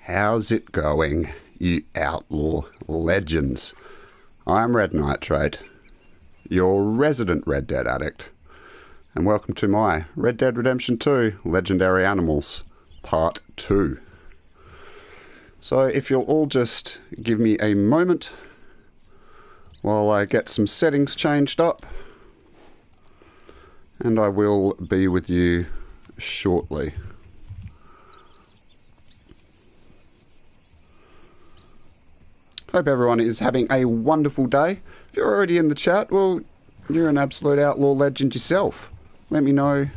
How's it going, you outlaw legends? I'm Red Nitrate, your resident Red Dead addict, and welcome to my Red Dead Redemption 2 Legendary Animals Part 2. So if you'll all just give me a moment while I get some settings changed up, and I will be with you shortly. Hope everyone is having a wonderful day. If you're already in the chat, well, you're an absolute outlaw legend yourself. Let me know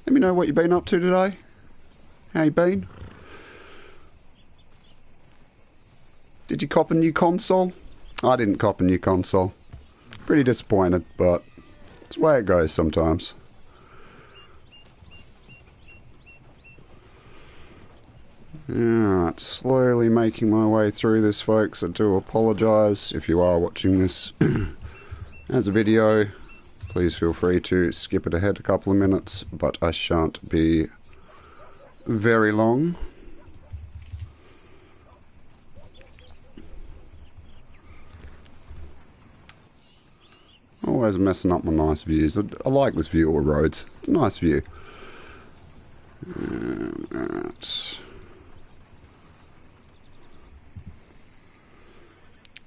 what you've been up to today. How you been? Did you cop a new console? I didn't cop a new console. Pretty disappointed, but it's the way it goes sometimes. Alright, slowly making my way through this, folks. I do apologise if you are watching this as a video. Please feel free to skip it ahead a couple of minutes, but I shan't be very long. Always messing up my nice views. I like this view of roads. It's a nice view. Alright.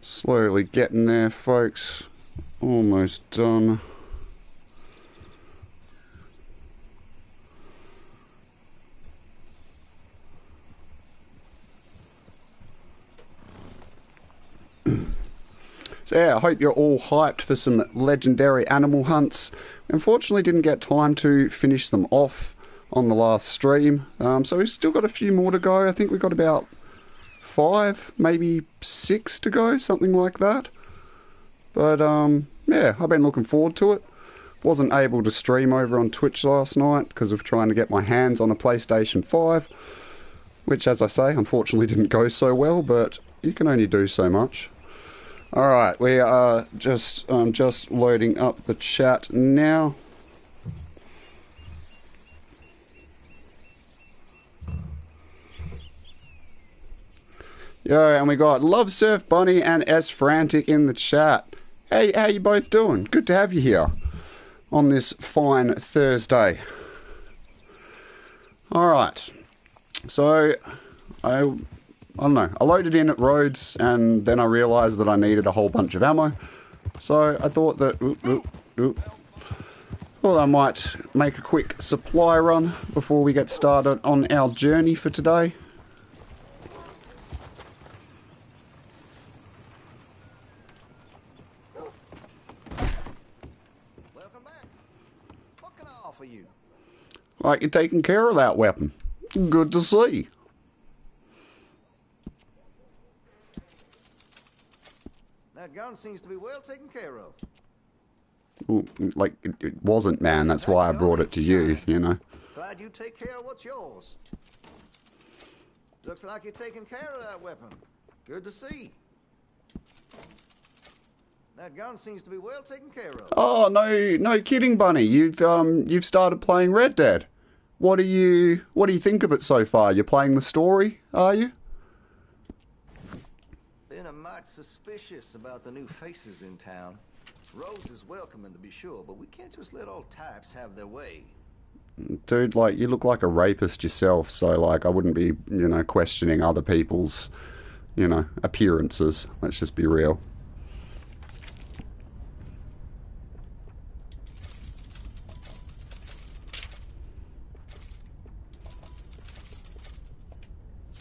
Slowly getting there, folks. Almost done. So yeah, I hope you're all hyped for some legendary animal hunts. Unfortunately didn't get time to finish them off on the last stream. So we've still got a few more to go. I think we've got about 5, maybe 6 to go, something like that. But yeah, I've been looking forward to it. Wasn't able to stream over on Twitch last night because of trying to get my hands on a PlayStation 5, which, as I say, unfortunately didn't go so well, but you can only do so much. Alright, we are just loading up the chat now. Yo, and we got Love Surf Bunny and S Frantic in the chat. Hey, how you both doing? Good to have you here on this fine Thursday. Alright, so I don't know, I loaded in at Rhodes and then I realised that I needed a whole bunch of ammo. So I thought that, well, I might make a quick supply run before we get started on our journey for today. Like you're taking care of that weapon. Good to see. That gun seems to be well taken care of. Well, like, it wasn't, man. That's why I brought it to you, you know. Glad you take care of what's yours. Looks like you're taking care of that weapon. Good to see. That gun seems to be well taken care of. Oh, no kidding, Bunny. You've started playing Red Dead. What do you think of it so far? You're playing the story, are you? Been a mite suspicious about the new faces in town. Rose is welcoming to be sure, but we can't just let all types have their way. Dude, like, you look like a rapist yourself, so, like, I wouldn't be, questioning other people's, appearances. Let's just be real.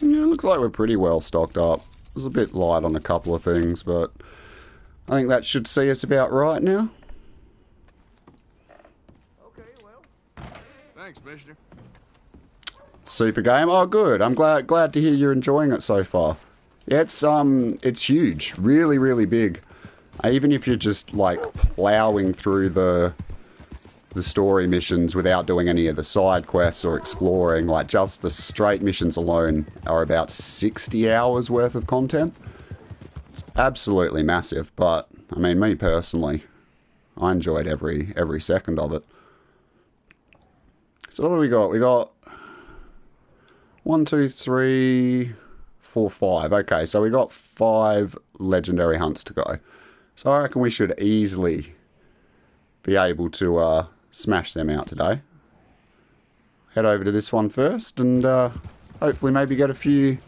Yeah, it looks like we're pretty well stocked up. It was a bit light on a couple of things, but I think that should see us about right now. Okay, well. Thanks, mister. Super game. Oh, good. I'm glad to hear you're enjoying it so far. Yeah, it's huge. Really, really big. Even if you're just, like, plowing through the story missions without doing any of the side quests or exploring, like, just the straight missions alone are about 60 hours worth of content. It's absolutely massive, but, I mean, me personally, I enjoyed every second of it. So what do we got? We got 1, 2, 3, 4, 5. Okay, so we got 5 legendary hunts to go. So I reckon we should easily be able to smash them out today. Head over to this one first and hopefully maybe get a few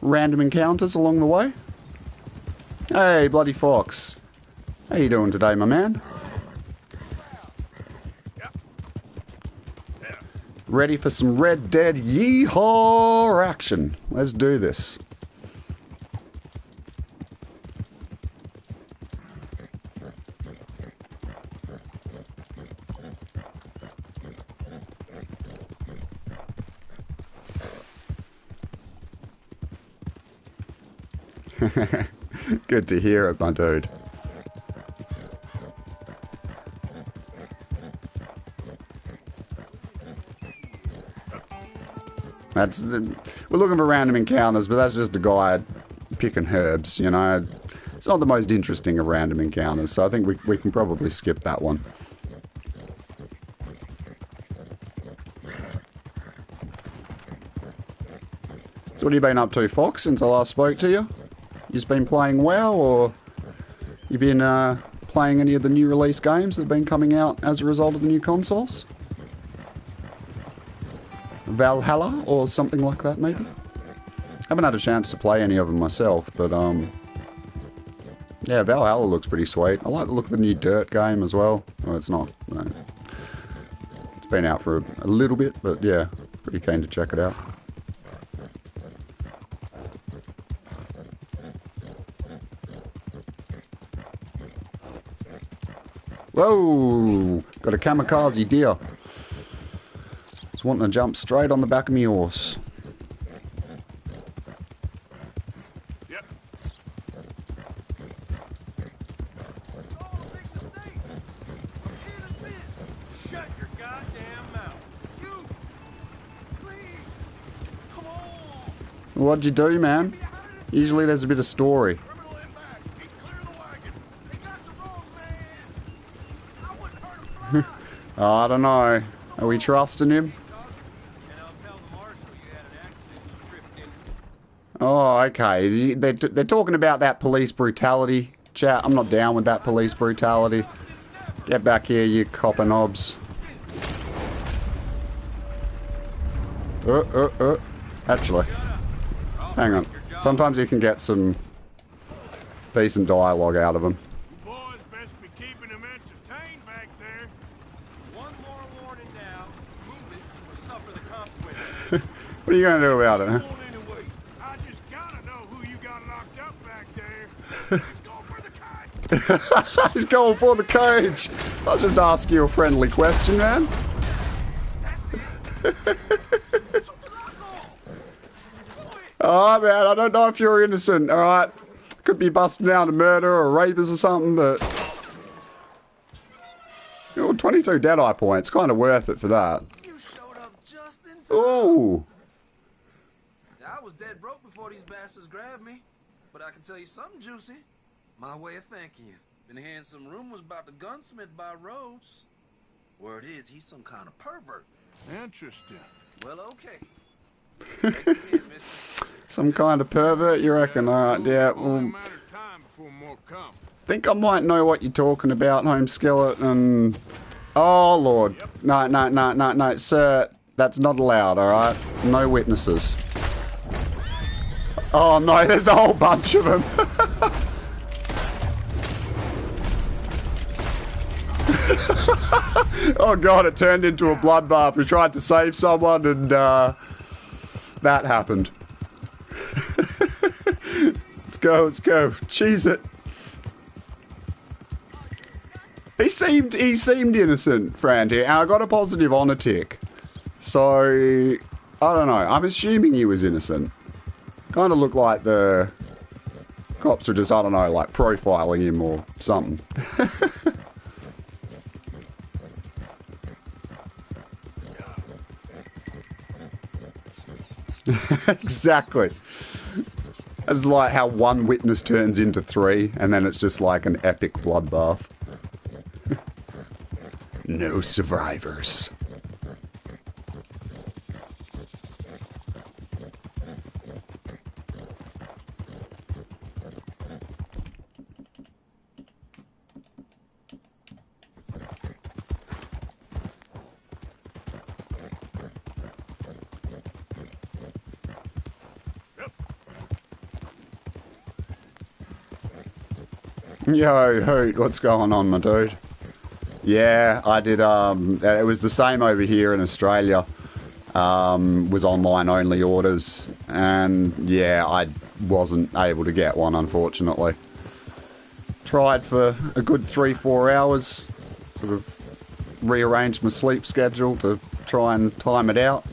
random encounters along the way. Hey, Bloody Fox. How you doing today, my man? Ready for some Red Dead Yeehaw action. Let's do this. Good to hear it, my dude. We're looking for random encounters, but that's just a guy picking herbs, you know. It's not the most interesting of random encounters, so I think we can probably skip that one. So what have you been up to, Fox, since I last spoke to you? You've been playing WoW, or you've been playing any of the new release games that have been coming out as a result of the new consoles? Valhalla or something like that, maybe? Haven't had a chance to play any of them myself, but yeah, Valhalla looks pretty sweet. I like the look of the new Dirt game as well. Well, it's not. No. It's been out for a little bit, but yeah, pretty keen to check it out. Whoa! Got a Kamikaze Deer. Just wanting to jump straight on the back of my horse. Yep. Shut your goddamn mouth. You! Please! Come on! What'd you do, man? Usually there's a bit of story. Criminal in back. Hey, clear the wagon. They got the wrong man. I wouldn't hurt him. I don't know. Are we trusting him? And I'll tell the marshal you had an accident you tripped into. Oh, okay. They're talking about that police brutality, chat. I'm not down with that police brutality. Get back here, you copper knobs. Actually, hang on. Sometimes you can get some decent dialogue out of them. Boys best be keeping him entertained back there. One more warning now. Move it or suffer the consequences. What are you going to do about it, huh? Come on anyway. I just gotta know who you got locked up back there. He's going for the kite. He's going for the cage. I'll just ask you a friendly question, man. That's it. Shoot the lock off. Oh, man, I don't know if you're innocent, alright? Could be busting down a murder or rapist or something, but... Oh, 22 Deadeye points. Kind of worth it for that. You showed up just in time. Ooh. I was dead broke before these bastards grabbed me. But I can tell you something juicy. My way of thanking you. Been hearing some rumors about the gunsmith by Rhodes. Word is he's some kind of pervert. Interesting. Well, okay. Thanks again, mister. Some kind of pervert, you reckon? Alright, yeah. Only a Well, matter of time before more come. think I might know what you're talking about, Home Skeleton. Oh, Lord. No, sir. That's not allowed, alright? No witnesses. Oh, no, there's a whole bunch of them. Oh, God, it turned into a bloodbath. We tried to save someone and, that happened. Let's go. Cheese it. He seemed innocent, Fran here, and I got a positive honor tick. So, I don't know. I'm assuming he was innocent. Kind of looked like the cops are just, I don't know, like profiling him or something. Exactly. It's like how one witness turns into 3, and then it's just like an epic bloodbath. No survivors. Yo, Hoot, what's going on, my dude? Yeah, I did, it was the same over here in Australia. Was online only orders, and yeah, I wasn't able to get one, unfortunately. Tried for a good 3-4 hours, sort of rearranged my sleep schedule to try and time it out,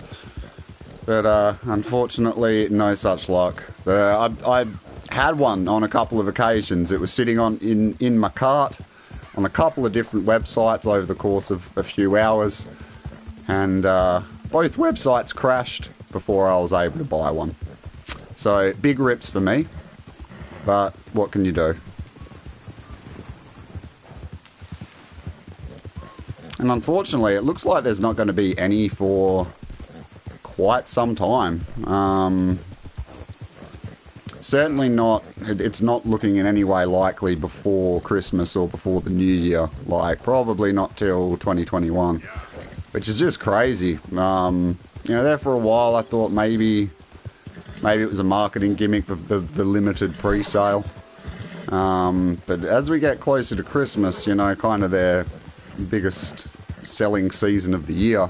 but unfortunately no such luck. I had one on a couple of occasions. It was sitting in my cart on a couple of different websites over the course of a few hours, and both websites crashed before I was able to buy one. So big rips for me, but what can you do? And unfortunately, it looks like there's not going to be any for quite some time. Certainly not, it's not looking in any way likely before Christmas or before the New Year. Like, probably not till 2021, which is just crazy. You know, there for a while I thought maybe it was a marketing gimmick, the limited pre-sale. But as we get closer to Christmas, you know, kind of their biggest selling season of the year,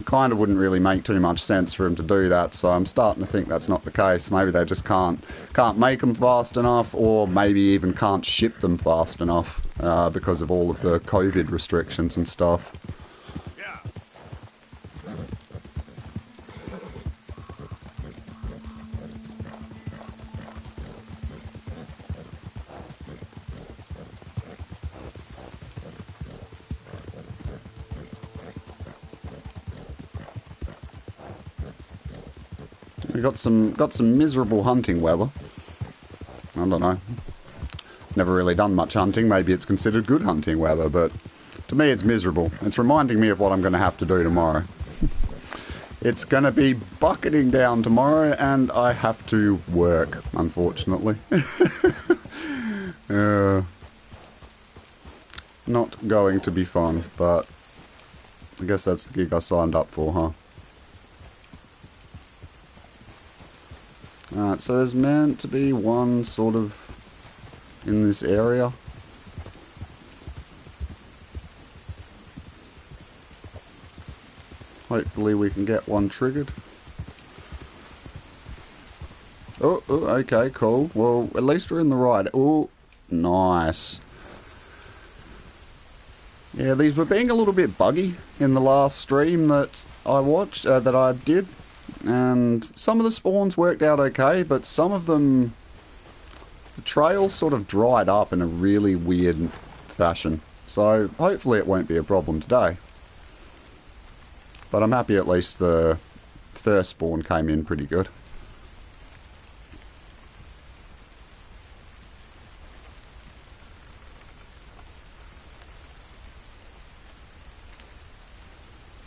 kind of wouldn't really make too much sense for them to do that. So I'm starting to think that's not the case. Maybe they just can't make them fast enough, or maybe even can't ship them fast enough because of all of the COVID restrictions and stuff. We got some miserable hunting weather. I don't know. Never really done much hunting. Maybe it's considered good hunting weather, but to me it's miserable. It's reminding me of what I'm going to have to do tomorrow. It's going to be bucketing down tomorrow, and I have to work, unfortunately. Not going to be fun, but I guess that's the gig I signed up for, huh? Alright, so there's meant to be one sort of in this area. Hopefully we can get one triggered. Oh, okay, cool. Well, at least we're in the right. Oh, nice. Yeah, these were being a little bit buggy in the last stream that I watched, that I did. And some of the spawns worked out okay, but some of them, the trails sort of dried up in a really weird fashion. So hopefully it won't be a problem today. But I'm happy at least the first spawn came in pretty good.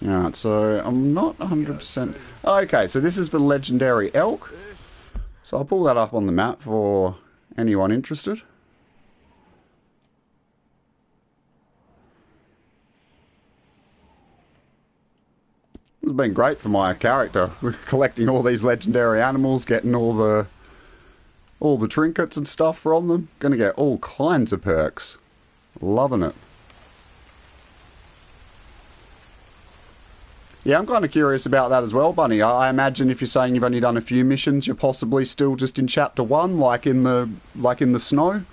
Alright, so I'm not 100%... Okay, so this is the legendary elk. So I'll pull that up on the map for anyone interested. It's been great for my character. We're collecting all these legendary animals, getting all the trinkets and stuff from them. Gonna get all kinds of perks. Loving it. Yeah, I'm kind of curious about that as well, Bunny. I imagine if you're saying you've only done a few missions, you're possibly still just in Chapter 1, like in the snow.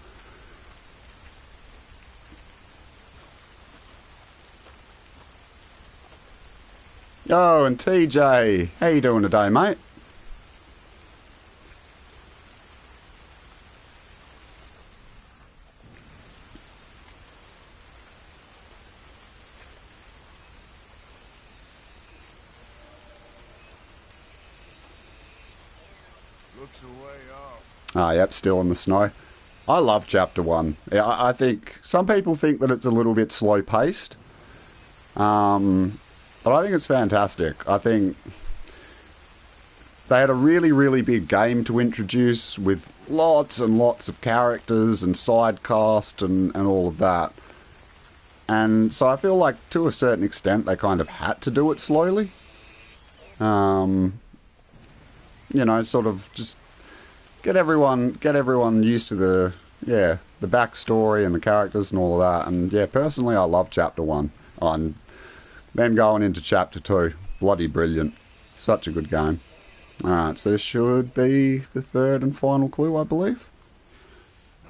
Oh, and TJ, how you doing today, mate? Ah, yep, still in the snow. I love Chapter 1. Yeah, I think some people think that it's a little bit slow-paced. But I think it's fantastic. I think they had a really, really big game to introduce with lots and lots of characters and side cast and all of that. And so I feel like, to a certain extent, they kind of had to do it slowly. You know, sort of just... Get everyone used to the the backstory and the characters and all of that. And yeah, personally, I love Chapter 1. And then going into Chapter 2, bloody brilliant. Such a good game. Alright, so this should be the third and final clue, I believe.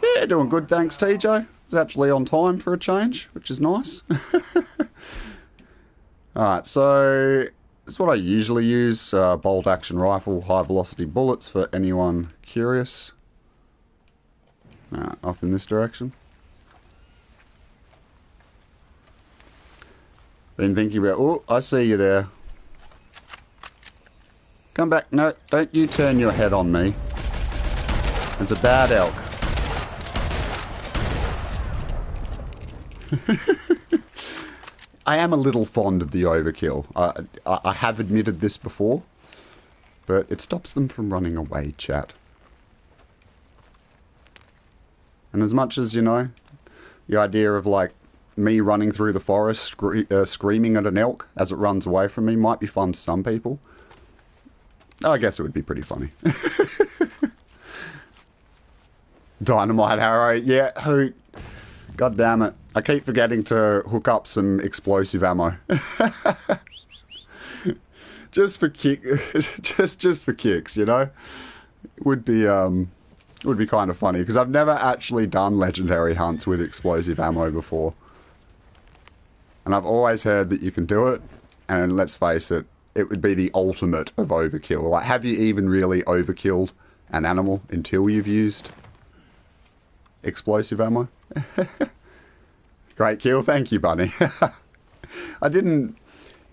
Yeah, doing good, thanks TJ. It's actually on time for a change, which is nice. Alright, so it's what I usually use, bolt action rifle, high velocity bullets for anyone curious. Alright, off in this direction. Been thinking about, oh, I see you there. Come back, no, don't you turn your head on me. It's a bad elk. I am a little fond of the overkill. I have admitted this before, but it stops them from running away, chat. And as much as, you know, the idea of like me running through the forest screaming at an elk as it runs away from me might be fun to some people, I guess it would be pretty funny. Dynamite arrow, yeah, hoot. God damn it. I keep forgetting to hook up some explosive ammo. just for just for kicks, you know? Would be kind of funny, because I've never actually done legendary hunts with explosive ammo before. And I've always heard that you can do it, and let's face it, it would be the ultimate of overkill. Like, have you even really overkilled an animal until you've used explosive ammo? Great kill, thank you, Bunny. I didn't,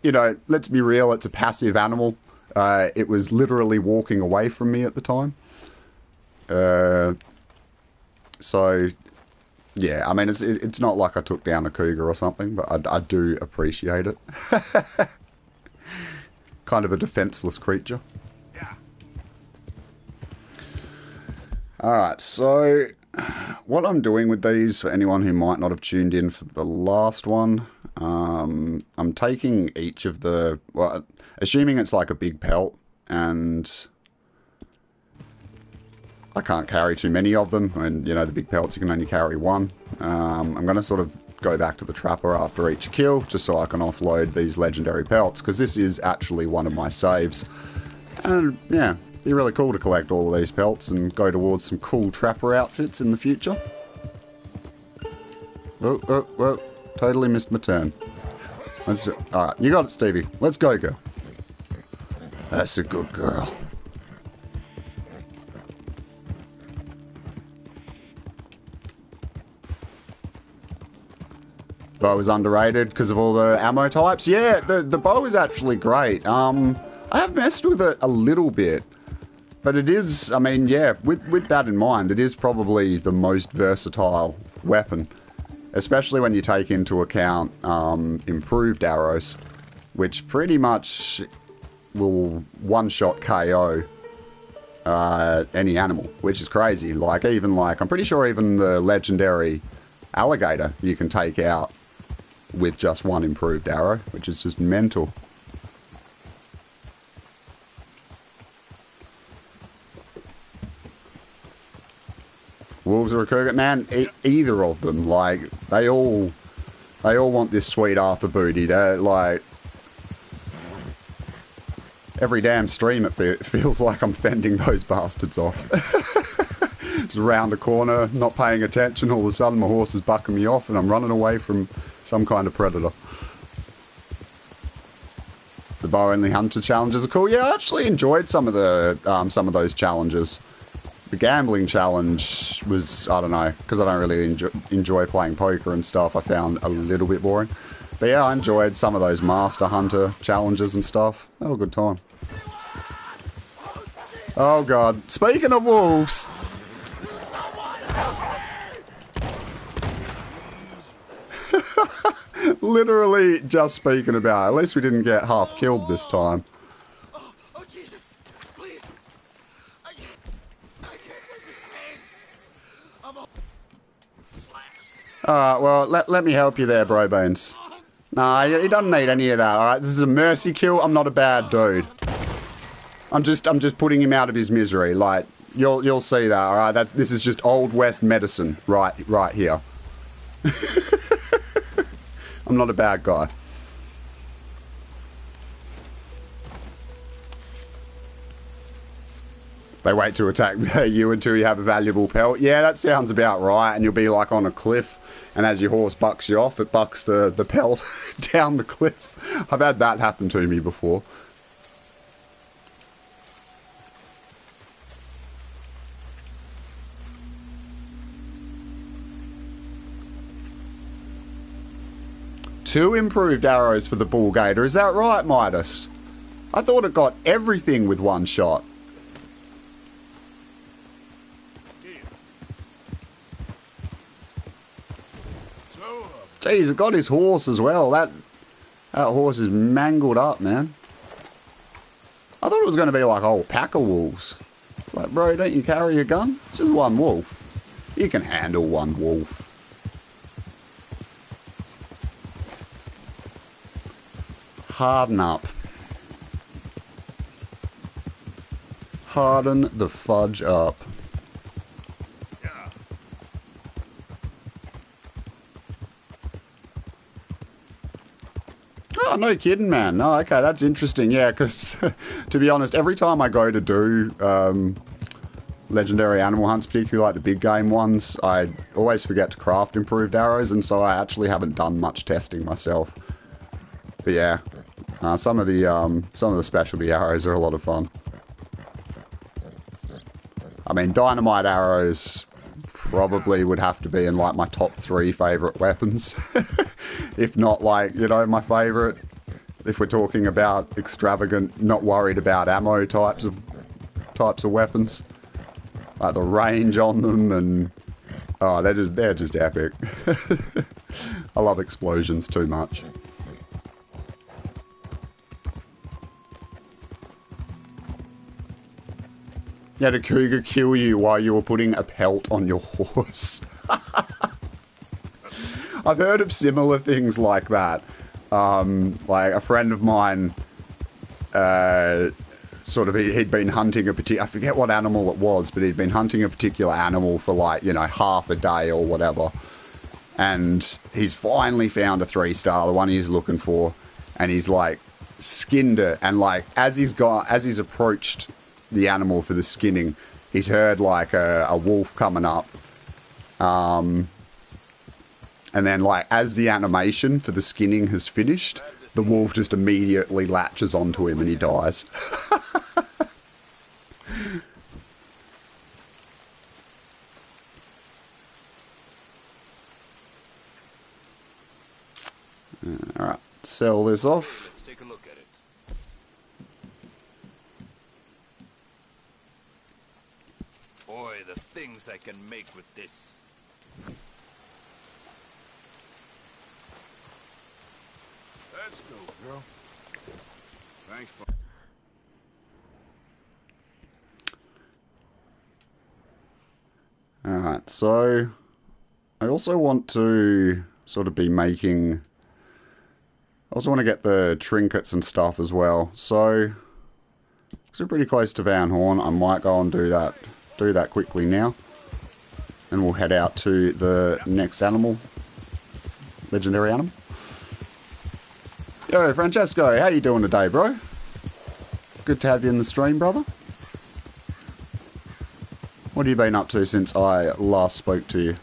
you know, let's be real, it's a passive animal. It was literally walking away from me at the time. So, yeah, I mean, it's not like I took down a cougar or something, but I do appreciate it. Kind of a defenseless creature. Yeah. Alright, so what I'm doing with these, for anyone who might not have tuned in for the last one, I'm taking each of the, well, assuming it's like a big pelt, and I can't carry too many of them, and you know, the big pelts you can only carry one. I'm going to sort of go back to the trapper after each kill, just so I can offload these legendary pelts, because this is actually one of my saves. And yeah, it'd be really cool to collect all of these pelts and go towards some cool trapper outfits in the future. Oh, totally missed my turn. Alright, you got it, Stevie. Let's go, girl. That's a good girl. Bow is underrated because of all the ammo types. Yeah, the bow is actually great. I have messed with it a little bit, but it is, I mean, yeah, with that in mind, it is probably the most versatile weapon, especially when you take into account improved arrows, which pretty much will one-shot KO any animal, which is crazy. Like, even like, I'm pretty sure even the legendary alligator you can take out with just one improved arrow, which is just mental. Wolves or a cougar, man, either of them, like, they all want this sweet Arthur booty. They're like, every damn stream it feels like I'm fending those bastards off. Just round a corner, not paying attention, all of a sudden my horse is bucking me off and I'm running away from some kind of predator. The bow only hunter challenges are cool. Yeah, I actually enjoyed some of those challenges. The gambling challenge was, I don't know, because I don't really enjoy playing poker and stuff, I found a little bit boring. But yeah, I enjoyed some of those master hunter challenges and stuff. They were a good time. Oh god, speaking of wolves. Literally just speaking about it. At least we didn't get half killed this time. Oh Jesus, please. I can't take this pain. I'm all slashed. Alright, well, let me help you there, bro bones. Nah, he doesn't need any of that, alright? This is a mercy kill. I'm not a bad dude. I'm just putting him out of his misery. Like, You'll see that, all right? This is just Old West medicine right here. I'm not a bad guy. They wait to attack you until you have a valuable pelt. Yeah, that sounds about right. And you'll be like on a cliff, and as your horse bucks you off, it bucks the pelt down the cliff. I've had that happen to me before. Two improved arrows for the bullgator. Is that right, Midas? I thought it got everything with one shot. Jeez, it got his horse as well. That horse is mangled up, man. I thought it was going to be like a whole pack of wolves. Like, bro, don't you carry a gun? It's just one wolf. You can handle one wolf. Harden up. Harden the fudge up. Oh, no kidding, man. No, okay, that's interesting. Yeah, because to be honest, every time I go to do legendary animal hunts, particularly like the big game ones, I always forget to craft improved arrows, and so I actually haven't done much testing myself. But yeah, some of the specialty arrows are a lot of fun. I mean, dynamite arrows probably would have to be in like my top 3 favourite weapons. If not like, you know, my favourite. If we're talking about extravagant, not worried about ammo types of weapons. Like the range on them, and oh, they're just epic. I love explosions too much. You had a cougar kill you while you were putting a pelt on your horse. I've heard of similar things like that. Like a friend of mine, he'd been hunting a particular, I forget what animal it was, but he'd been hunting a particular animal for like, you know, half a day or whatever. And he's finally found a 3-star, the one he's looking for. And he's like skinned it. And like, as he's approached the animal for the skinning, he's heard like a wolf coming up. And then, like, as the animation for the skinning has finished, the wolf just immediately latches onto him and he dies. Alright, sell this off. Let's take a look at it. Boy, the things I can make with this. Let's go, girl. Thanks, bud. Alright, so I also want to sort of be making... I also want to get the trinkets and stuff as well. So, because we're pretty close to Van Horn, I might go and do that quickly now. And we'll head out to the next animal. Legendary animal. Yo, Francesco, how you doing today, bro? Good to have you in the stream, brother. What have you been up to since I last spoke to you?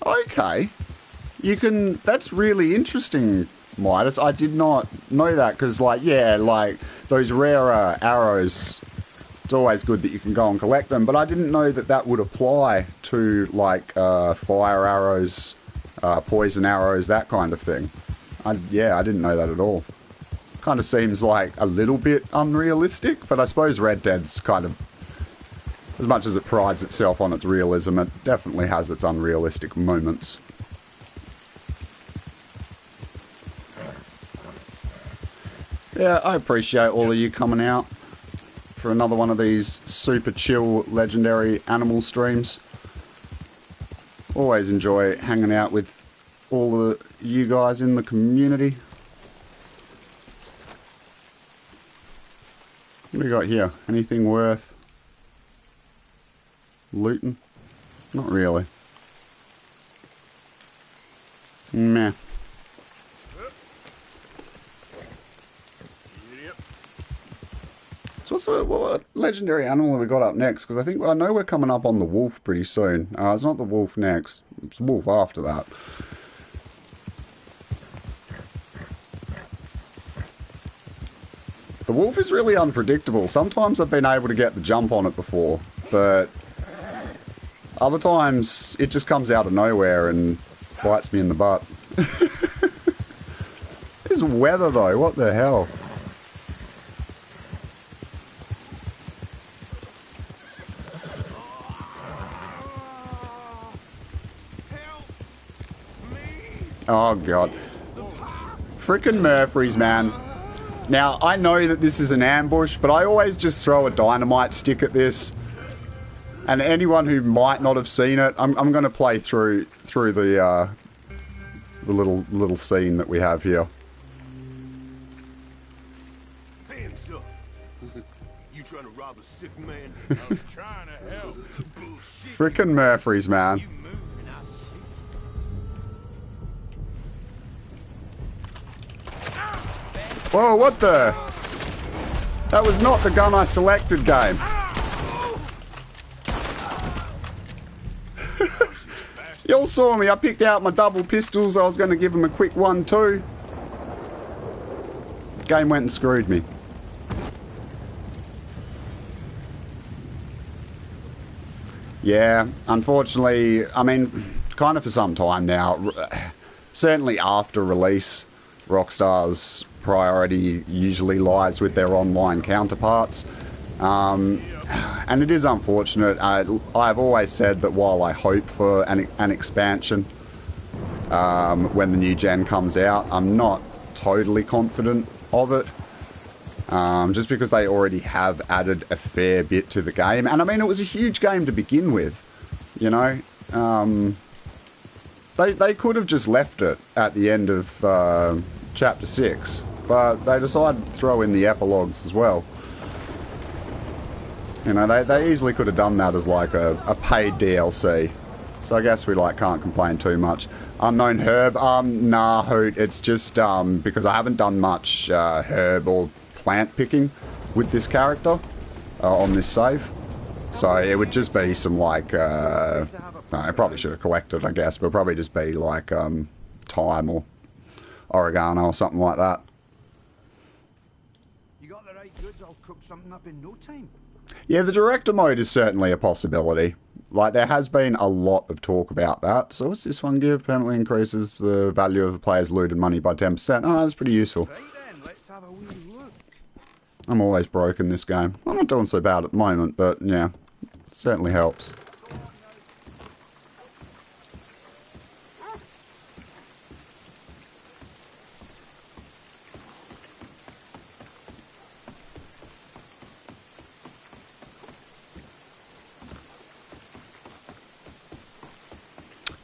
Okay. You can... That's really interesting, Midas. I did not know that, because, like, yeah, like, those rarer arrows, it's always good that you can go and collect them, but I didn't know that that would apply to, like, fire arrows, poison arrows, that kind of thing. I didn't know that at all. Kind of seems like a little bit unrealistic, but I suppose Red Dead's kind of... As much as it prides itself on its realism, it definitely has its unrealistic moments. Yeah, I appreciate all of you coming out for another one of these super chill legendary animal streams. Always enjoy hanging out with all of you guys in the community. What do we got here? Anything worth looting? Not really. Meh. So what legendary animal have we got up next? Because I know we're coming up on the wolf pretty soon. It's not the wolf next. It's the wolf after that. The wolf is really unpredictable. Sometimes I've been able to get the jump on it before, but other times it just comes out of nowhere and bites me in the butt. This weather though, what the hell? Oh god. Frickin' Murphys, man. Now, I know that this is an ambush, but I always just throw a dynamite stick at this. And anyone who might not have seen it, I'm going to play through the little scene that we have here. Hands up. You trying to rob a sick man? I was trying to help. Bullshit. Frickin' Murphys, man. Whoa, what the? That was not the gun I selected, game. Y'all saw me. I picked out my double pistols. I was going to give him a quick 1-2. Game went and screwed me. Yeah, unfortunately, I mean, kind of for some time now, certainly after release, Rockstar's priority usually lies with their online counterparts. And it is unfortunate. I've always said that while I hope for an expansion when the new gen comes out, I'm not totally confident of it. Just because they already have added a fair bit to the game. And I mean, it was a huge game to begin with, you know. They could have just left it at the end of Chapter 6, but they decided to throw in the epilogues as well. You know, they easily could have done that as like a paid DLC. So I guess we can't complain too much. Unknown herb, nah, Hoot, it's just because I haven't done much herb or plant picking with this character on this save. So it would just be some I probably should have collected, I guess, but probably just be like thyme or oregano or something like that. You got the right goods, I'll cook something up in no time. Yeah, the director mode is certainly a possibility. Like, there has been a lot of talk about that. So what's this one give? Permanently increases the value of the player's looted money by 10%. Oh, that's pretty useful. Right then, let's have a wee look. I'm always broke in this game. I'm not doing so bad at the moment, but yeah, certainly helps.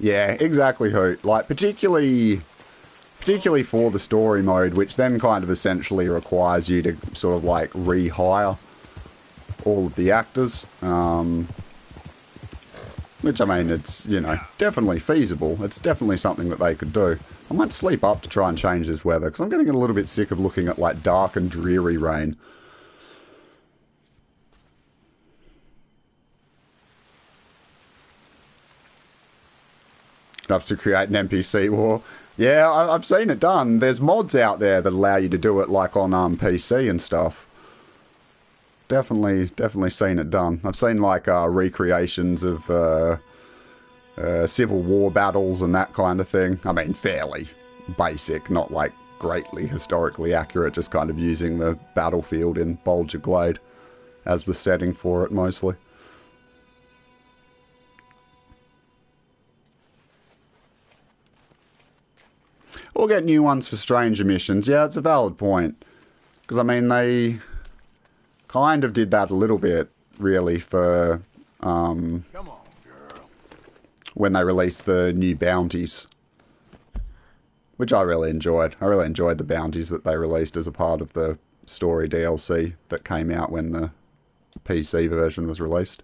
Yeah, exactly, Hoot. Like, particularly for the story mode, which then kind of essentially requires you to sort of like rehire all of the actors. Which, I mean, it's, you know, definitely feasible. It's definitely something that they could do. I might sleep up to try and change this weather, because I'm getting a little bit sick of looking at, like, dark and dreary rain. Enough to create an NPC war. Yeah, I've seen it done. There's mods out there that allow you to do it, like, on PC and stuff. Definitely seen it done. I've seen, like, recreations of Civil War battles and that kind of thing. I mean, fairly basic, not, like, greatly historically accurate, just kind of using the battlefield in Bulger Glade as the setting for it, mostly. Or get new ones for stranger missions. Yeah, it's a valid point. Because, I mean, they kind of did that a little bit, really, for Come on, girl. when they released the new bounties, which I really enjoyed. I really enjoyed the bounties that they released as a part of the story DLC that came out when the PC version was released.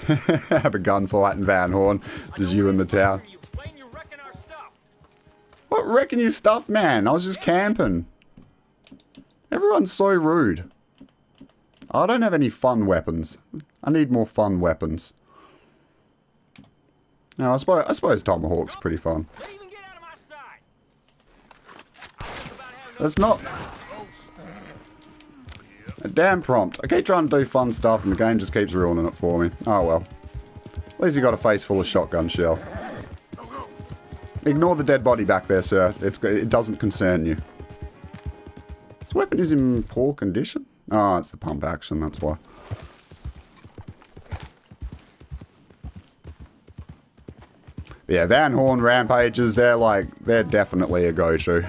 Have a gunfight in Van Horn. Just you in the town. What, wrecking your stuff, man? I was just camping. Everyone's so rude. I don't have any fun weapons. I need more fun weapons. No, I suppose Tomahawk's pretty fun. That's not... A damn prompt. I keep trying to do fun stuff and the game just keeps ruining it for me. Oh well. At least you got a face full of shotgun shell. Ignore the dead body back there, sir. It doesn't concern you. This weapon is in poor condition? Oh, it's the pump action, that's why. Yeah, Van Horn rampages, they're definitely a go-to.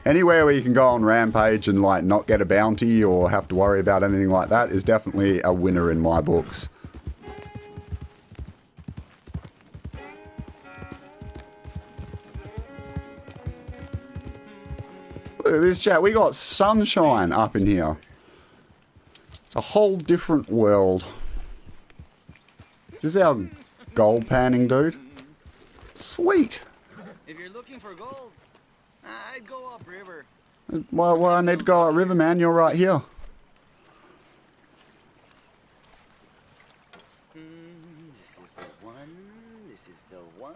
Anywhere where you can go on rampage and like not get a bounty or have to worry about anything like that is definitely a winner in my books. Look at this chat, we got sunshine up in here. It's a whole different world. This is our gold panning dude. Sweet. If you're looking for gold, I'd go upriver. Well, I need to go upriver, man. You're right here. This is the one. This is the one.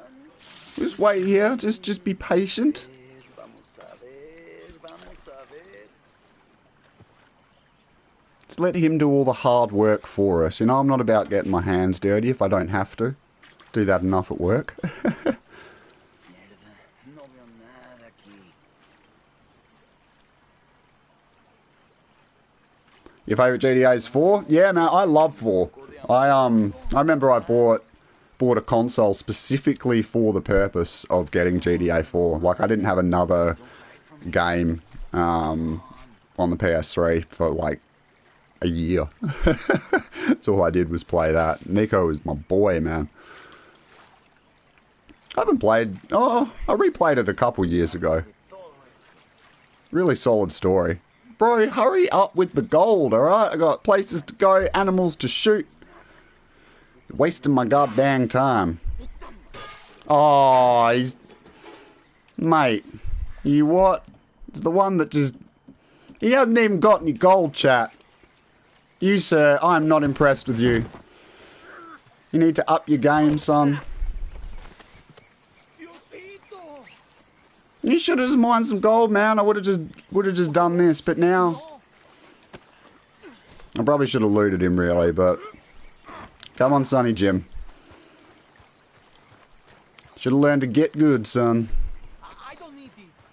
Just wait here. Just be patient. Just let him do all the hard work for us. You know, I'm not about getting my hands dirty if I don't have to. Do that enough at work. Your favourite GTA is 4? Yeah, man, I love 4. I remember I bought a console specifically for the purpose of getting GTA 4. Like, I didn't have another game on the PS3 for like a year. That's all I did was play that. Nico is my boy, man. I haven't played... Oh, I replayed it a couple years ago. Really solid story. Bro, hurry up with the gold, alright? I got places to go, animals to shoot. Wasting my goddamn time. Oh, he's... Mate. You what? It's the one that just... He hasn't even got any gold, chat. You, sir, I'm not impressed with you. You need to up your game, son. You should have just mined some gold, man. I would have just done this, but now I probably should have looted him, really. But come on, Sonny Jim. Should have learned to get good, son. I don't need these.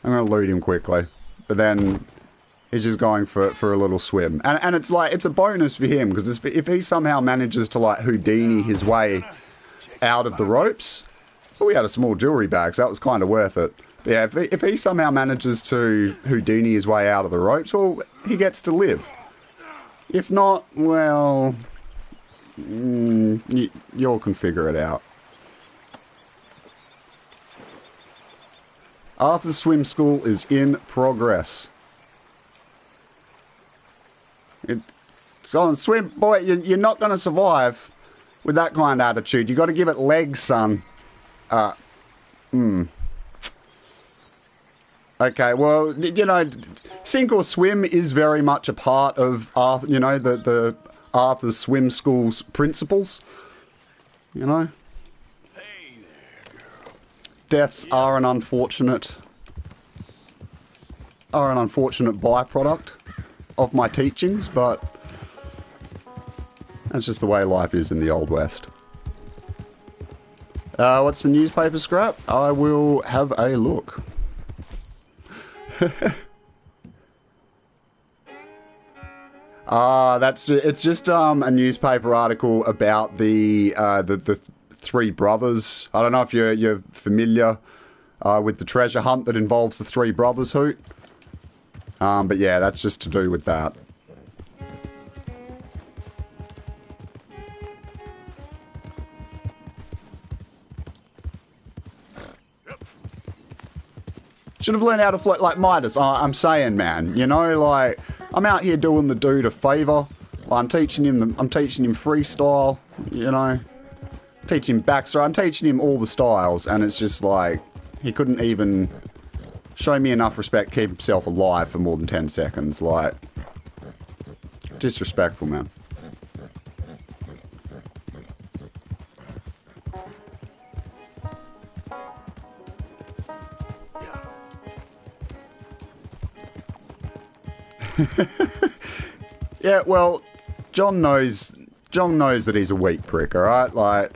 I'm gonna loot him quickly, but then he's just going for a little swim, and it's like it's a bonus for him because if he somehow manages to like Houdini his way out of the ropes. But we had a small jewelry bag, so that was kind of worth it. But yeah, if he somehow manages to Houdini his way out of the ropes, well, he gets to live. If not, well, y'all can figure it out. Arthur's swim school is in progress. It's on swim, boy. You're not going to survive with that kind of attitude. You got to give it legs, son. Okay, well, you know, sink or swim is very much a part of Arthur, you know, the Arthur's swim school's principles. You know? Hey there, girl. Deaths are an unfortunate byproduct of my teachings, but that's just the way life is in the Old West. What's the newspaper scrap? I will have a look. It's just a newspaper article about the three brothers. I don't know if you're familiar with the treasure hunt that involves the three brothers, Hoot. But yeah, that's just to do with that. Should have learned how to float like Midas. I'm saying, man, you know, like, I'm out here doing the dude a favour. I'm teaching him freestyle, you know, teaching him backstory. I'm teaching him all the styles, and it's just like he couldn't even show me enough respect, keep himself alive for more than 10 seconds. Like, disrespectful, man. Yeah, well, John knows that he's a weak prick, alright? Like,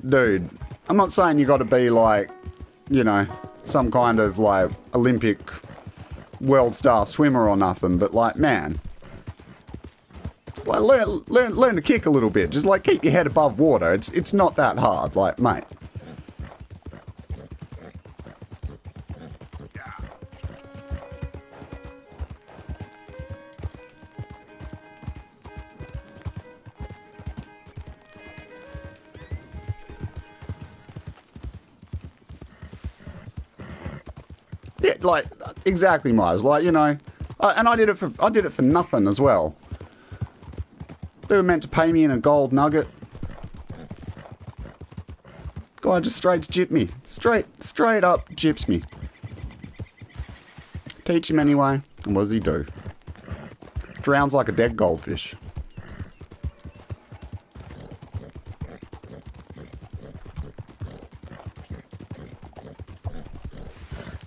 dude, I'm not saying you gotta be like, you know, some kind of like Olympic world star swimmer or nothing, but like, man, like learn to kick a little bit. Just like keep your head above water. It's not that hard, like, mate. Yeah, like, exactly, Miles. Like, you know, and I did it for nothing as well. They were meant to pay me in a gold nugget. Guy just straight gypped me. Straight up gyps me. Teach him anyway. And what does he do? Drowns like a dead goldfish.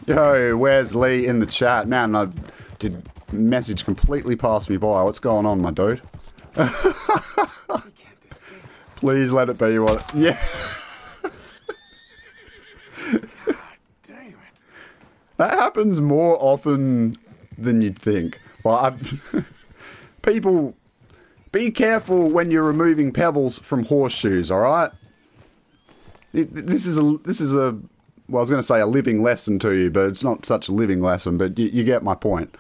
Yo, where's Lee in the chat? Man, I did message completely pass me by. What's going on, my dude? Please let it be what... Yeah. God damn it. That happens more often than you'd think. Like, people, be careful when you're removing pebbles from horseshoes, alright? This is a... Well, I was going to say a living lesson to you, but it's not such a living lesson, but you get my point.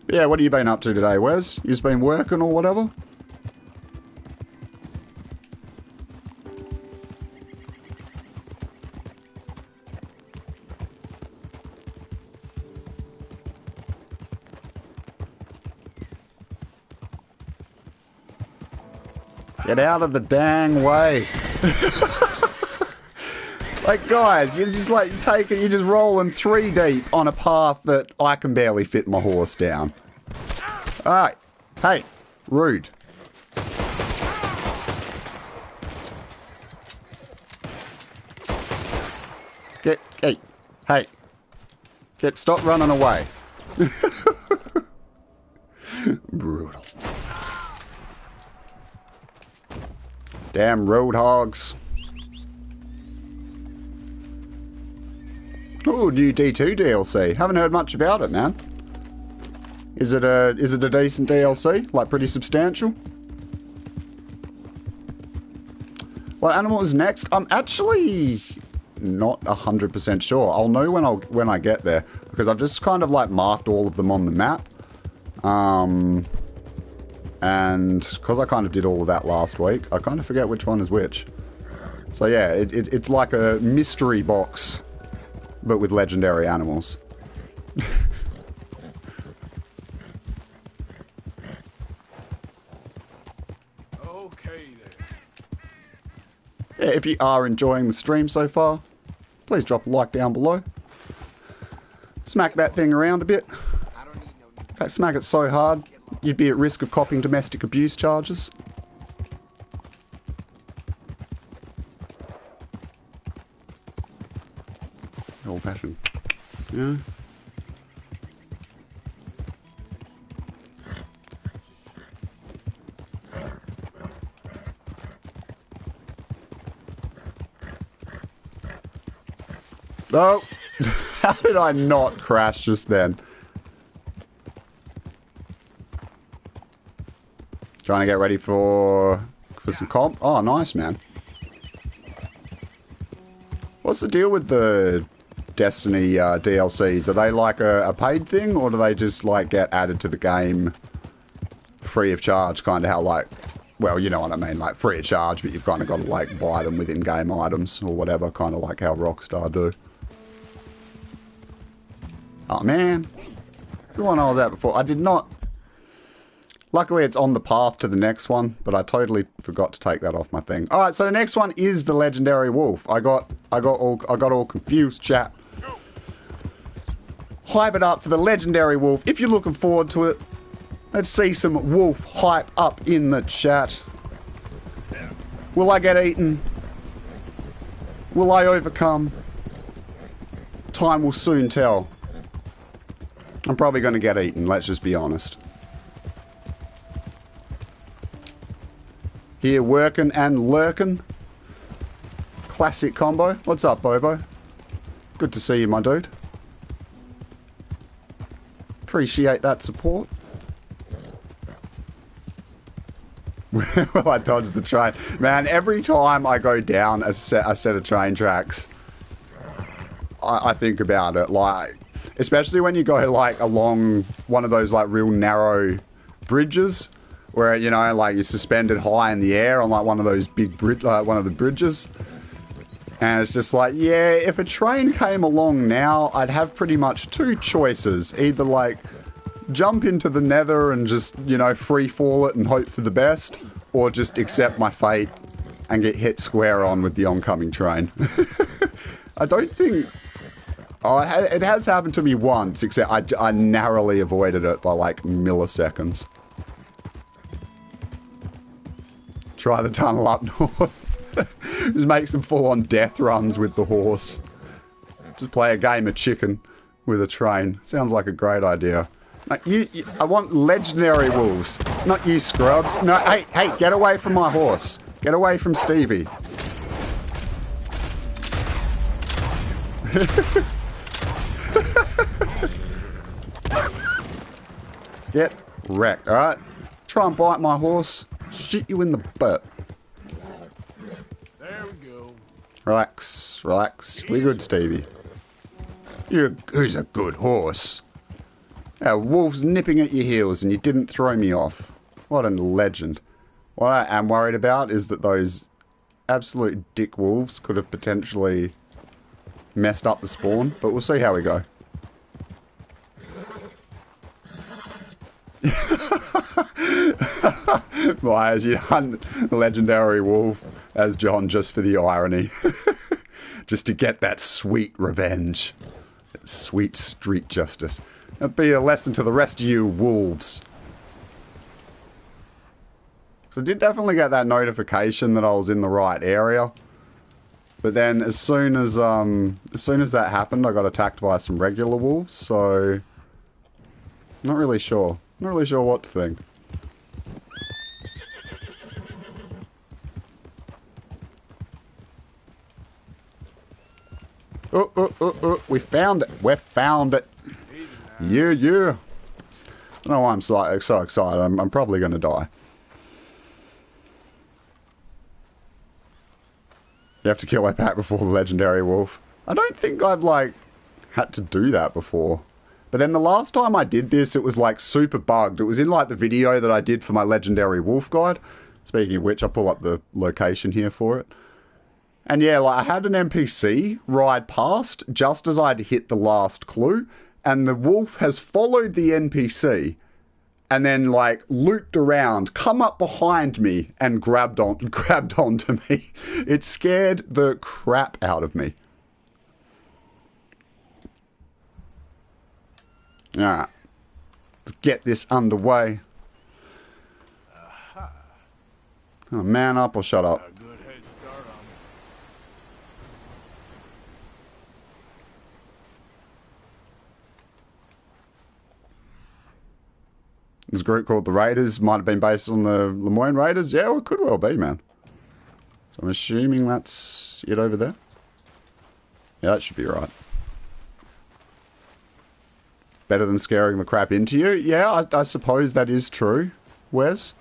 Yeah, what have you been up to today, Wes? You just been working or whatever? Get out of the dang way. Like, guys, you're just like, you're just rolling 3 deep on a path that I can barely fit my horse down. Alright. Hey, rude. Stop running away. Brutal. Damn road hogs. Oh, new D2 DLC. Haven't heard much about it, man. Is it a decent DLC? Like, pretty substantial? What animal is next? I'm actually not 100% sure. I'll know when I get there, because I've just kind of like marked all of them on the map. And because I kind of did all of that last week, I kind of forget which one is which. So yeah, it's like a mystery box, but with legendary animals. Okay then. Yeah, if you are enjoying the stream so far, please drop a like down below. Smack that thing around a bit. In fact, smack it so hard, you'd be at risk of copying domestic abuse charges. Old fashioned. Yeah. No! How did I not crash just then? Trying to get ready for some comp. Oh, nice, man. What's the deal with the Destiny DLCs? Are they like a paid thing, or do they just like get added to the game free of charge? Kind of how like, well, you know what I mean, like free of charge, but you've kind of got to like buy them with in-game items or whatever, kind of like how Rockstar do. Oh man, the one I was at before, I did not. Luckily, it's on the path to the next one, but I totally forgot to take that off my thing. All right, so the next one is the legendary wolf. I got all confused, chat. Hype it up for the legendary wolf. If you're looking forward to it, let's see some wolf hype up in the chat. Will I get eaten? Will I overcome? Time will soon tell. I'm probably going to get eaten, let's just be honest. Here, working and lurking. Classic combo. What's up, Bobo? Good to see you, my dude. Appreciate that support. Well, I dodged the train. Man, every time I go down a set of train tracks, I think about it. Like, especially when you go, like, along one of those, like, real narrow bridges, where, you know, like, you're suspended high in the air on, like, one of those big one of the bridges. And it's just like, yeah, if a train came along now, I'd have pretty much two choices. Either, like, jump into the nether and just, you know, free fall it and hope for the best, or just accept my fate and get hit square on with the oncoming train. I don't think... Oh, it has happened to me once, except I narrowly avoided it by, like, milliseconds. Try the tunnel up north. Just make some full-on death runs with the horse. Just play a game of chicken with a train. Sounds like a great idea. I want legendary wolves, not you scrubs. No, hey, get away from my horse. Get away from Stevie. Get wrecked, alright? Try and bite my horse. Shit you in the butt. There we go. Relax, relax. We good, Stevie. Who's a good horse? A wolf's nipping at your heels and you didn't throw me off. What a legend. What I am worried about is that those absolute dick wolves could have potentially messed up the spawn, but we'll see how we go. Why, as you hunt the legendary wolf as John, just for the irony. Just to get that sweet revenge. That sweet street justice. That'd be a lesson to the rest of you wolves. So I did definitely get that notification that I was in the right area. But then as soon as that happened, I got attacked by some regular wolves, so not really sure. Not really sure what to think. Oh, we found it. We found it. Yeah. I don't know why I'm so excited. I'm probably going to die. You have to kill a pack before the legendary wolf. I don't think I've, like, had to do that before. But then the last time I did this, it was, like, super bugged. It was in, like, the video that I did for my legendary wolf guide. Speaking of which, I'll pull up the location here for it. And yeah, like, I had an NPC ride past just as I'd hit the last clue. And the wolf has followed the NPC. And then, like, looped around, come up behind me, and grabbed onto me. It scared the crap out of me. Alright. Let's get this underway. Oh, man up or shut up. This group called the Raiders might have been based on the Lemoyne Raiders. Yeah, well, it could well be, man. So I'm assuming that's it over there. Yeah, that should be right. Better than scaring the crap into you? Yeah, I suppose that is true, Wes.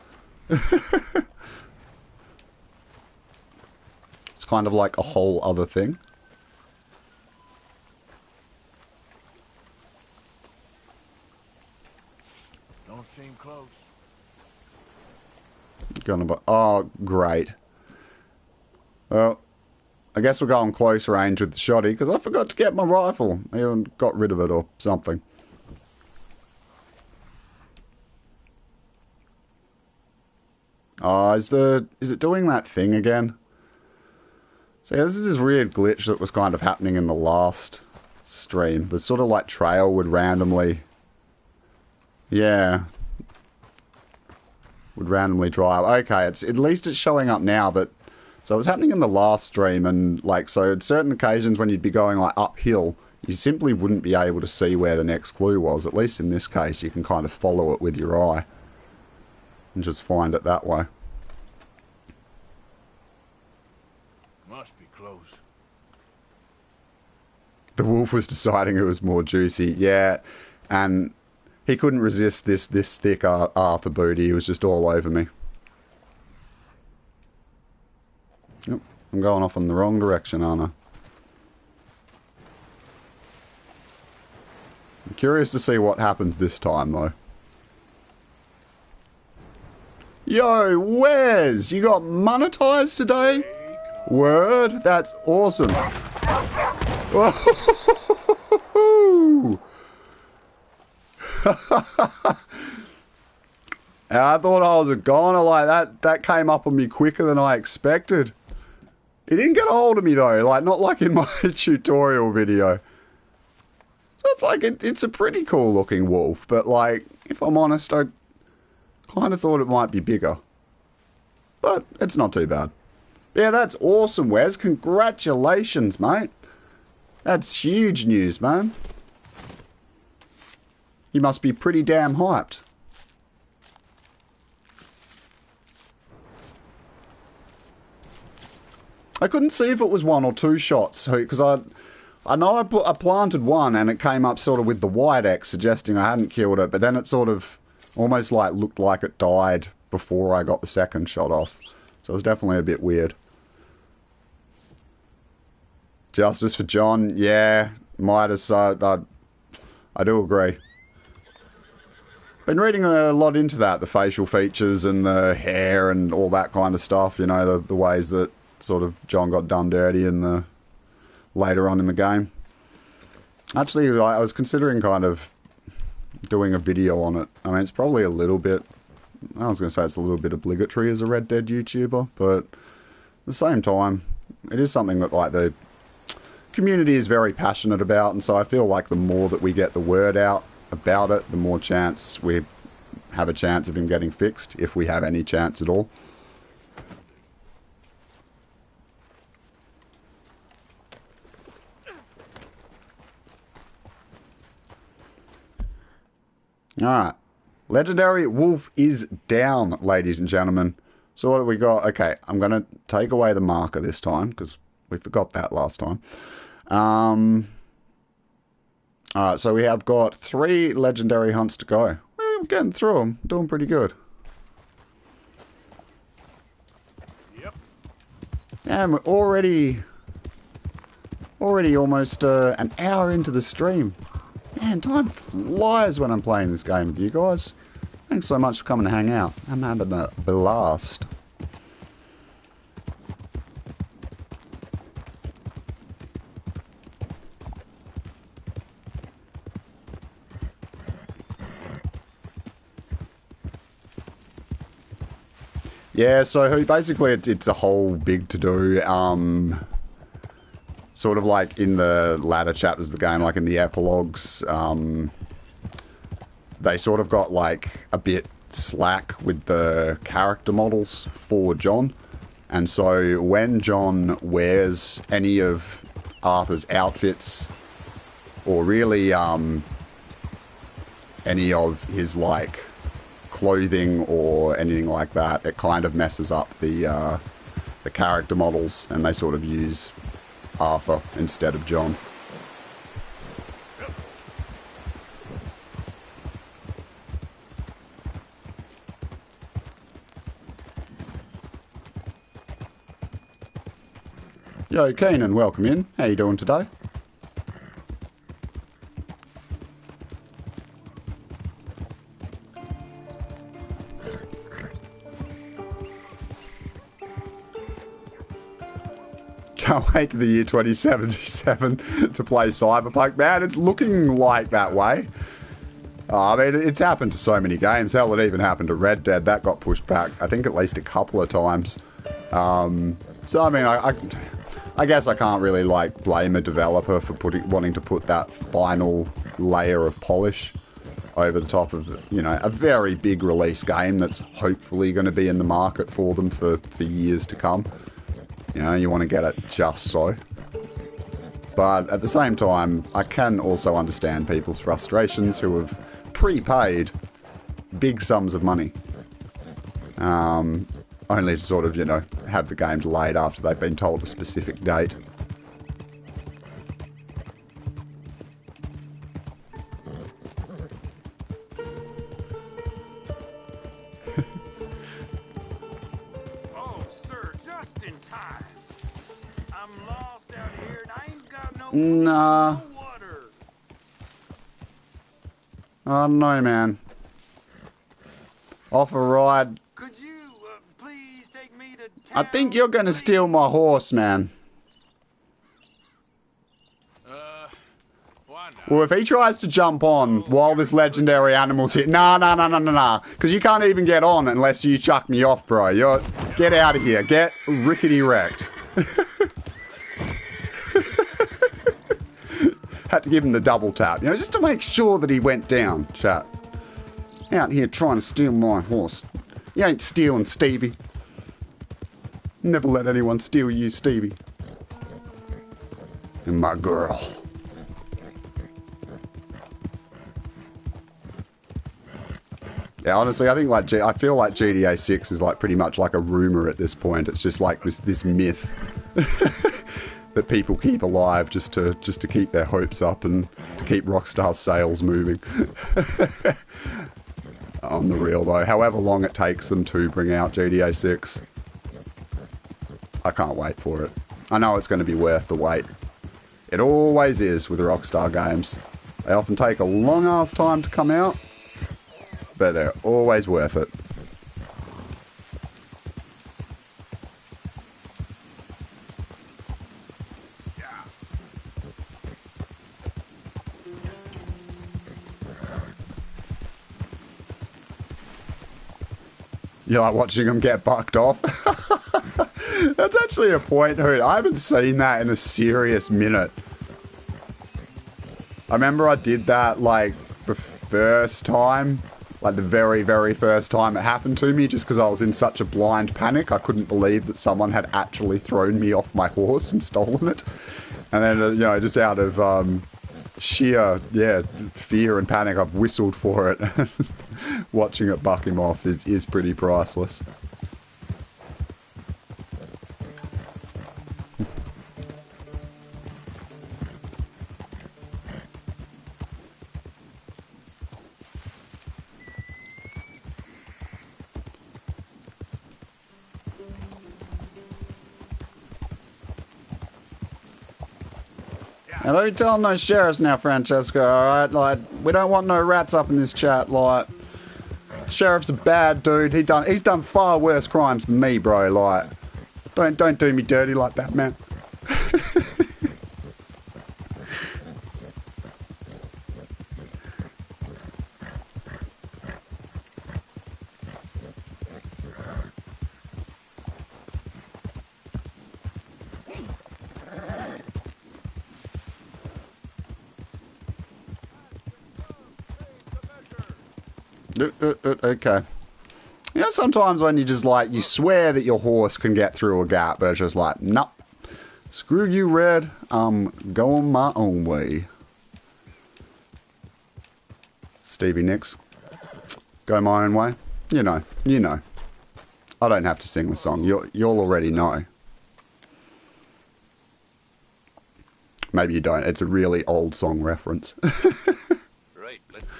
It's kind of like a whole other thing. Don't seem close. Oh, great. Well, I guess we're going close range with the shotty, because I forgot to get my rifle. I even got rid of it or something. Oh, is it doing that thing again? So yeah, this is this weird glitch that was kind of happening in the last stream. The sort of like trail would randomly... Yeah. Would randomly drive. Okay, at least it's showing up now, but... So it was happening in the last stream, and like, so at certain occasions when you'd be going like uphill, you simply wouldn't be able to see where the next clue was. At least in this case, you can kind of follow it with your eye. And just find it that way. Must be close. The wolf was deciding it was more juicy. Yeah, and he couldn't resist this thick Arthur booty. He was just all over me. Yep, I'm going off in the wrong direction, aren't I? I'm curious to see what happens this time, though. Yo, Wes, you got monetized today? Word, that's awesome. And I thought I was a goner like that. That came up on me quicker than I expected. He didn't get a hold of me though, like not like in my tutorial video. So it's like it's a pretty cool looking wolf, but like if I'm honest, I kind of thought it might be bigger. But it's not too bad. Yeah, that's awesome, Wes. Congratulations, mate. That's huge news, man. You must be pretty damn hyped. I couldn't see if it was 1 or 2 shots, because I know I planted one and it came up sort of with the white X suggesting I hadn't killed it, but then it sort of almost like looked like it died before I got the second shot off. So it was definitely a bit weird. Justice for John, yeah, Midas, I do agree. Been reading a lot into that, the facial features and the hair and all that kind of stuff, you know, the ways that sort of John got done dirty in the later on in the game. Actually, I was considering kind of doing a video on it. I mean, it's probably a little bit, I was going to say it's a little bit obligatory as a Red Dead YouTuber, but at the same time, it is something that like the community is very passionate about, and so I feel like the more that we get the word out about it, the more chance we have a chance of him getting fixed, if we have any chance at all. Alright. Legendary Wolf is down, ladies and gentlemen. So what have we got? Okay, I'm going to take away the marker this time, because we forgot that last time. Alright, so we have got 3 legendary hunts to go. We're getting through them. Doing pretty good. Yep. Yeah, we're already almost an hour into the stream. Man, time flies when I'm playing this game with you guys. Thanks so much for coming to hang out. I'm having a blast. Yeah, so basically it's a whole big to-do. Sort of like in the latter chapters of the game, like in the epilogues, they sort of got like a bit slack with the character models for John. And so when John wears any of Arthur's outfits, or really any of his like clothing or anything like that, it kind of messes up the character models, and they sort of use Arthur instead of John. Yo, Keenan, welcome in. How you doing today? Can't wait to the year 2077 to play Cyberpunk. Man, it's looking like that way. I mean, it's happened to so many games. Hell, it even happened to Red Dead. That got pushed back, I think, at least a couple of times. So, I mean, I guess I can't really, like, blame a developer for wanting to put that final layer of polish over the top of, you know, a very big release game that's hopefully going to be in the market for them for years to come. You know, you want to get it just so. But at the same time, I can also understand people's frustrations who have prepaid big sums of money. Only to sort of, you know, have the game delayed after they've been told a specific date. Oh, sir, just in time. I'm lost out here and I ain't got no Nah. no water. I don't know, man. Off a ride. Could you please take me to I town, think you're going to steal my horse, man. Why not? Well, if he tries to jump on while this legendary animal's here... Nah. Because you can't even get on unless you chuck me off, bro. Get out of here. Get rickety wrecked. Had to give him the double tap, you know, just to make sure that he went down, chat. Out here trying to steal my horse. You ain't stealing, Stevie. Never let anyone steal you, Stevie. And my girl. Yeah, honestly, I think like I feel like GTA 6 is like pretty much like a rumor at this point. It's just like this myth that people keep alive just to keep their hopes up and to keep Rockstar's sales moving. On the real though, however long it takes them to bring out GTA 6, I can't wait for it. I know it's going to be worth the wait. It always is with Rockstar games. They often take a long ass time to come out, but they're always worth it. You like watching them get bucked off? That's actually a point, dude. I haven't seen that in a serious minute. I remember I did that, like, the first time. Like, the very, very first time it happened to me, just because I was in such a blind panic. I couldn't believe that someone had actually thrown me off my horse and stolen it. And then, you know, just out of sheer, yeah, fear and panic, I've whistled for it. Watching it buck him off is pretty priceless. Now, don't be telling no sheriffs now, Francesco, alright? Like, we don't want no rats up in this chat, like... Sheriff's a bad dude. He's done far worse crimes than me, bro. Like, don't do me dirty like that, man. Okay. You know, sometimes when you just like, you swear that your horse can get through a gap, but it's just like, nope. Screw you, Red. I'm going my own way. Stevie Nicks. Go my own way. You know. I don't have to sing the song. You'll already know. Maybe you don't. It's a really old song reference. Right, let's see.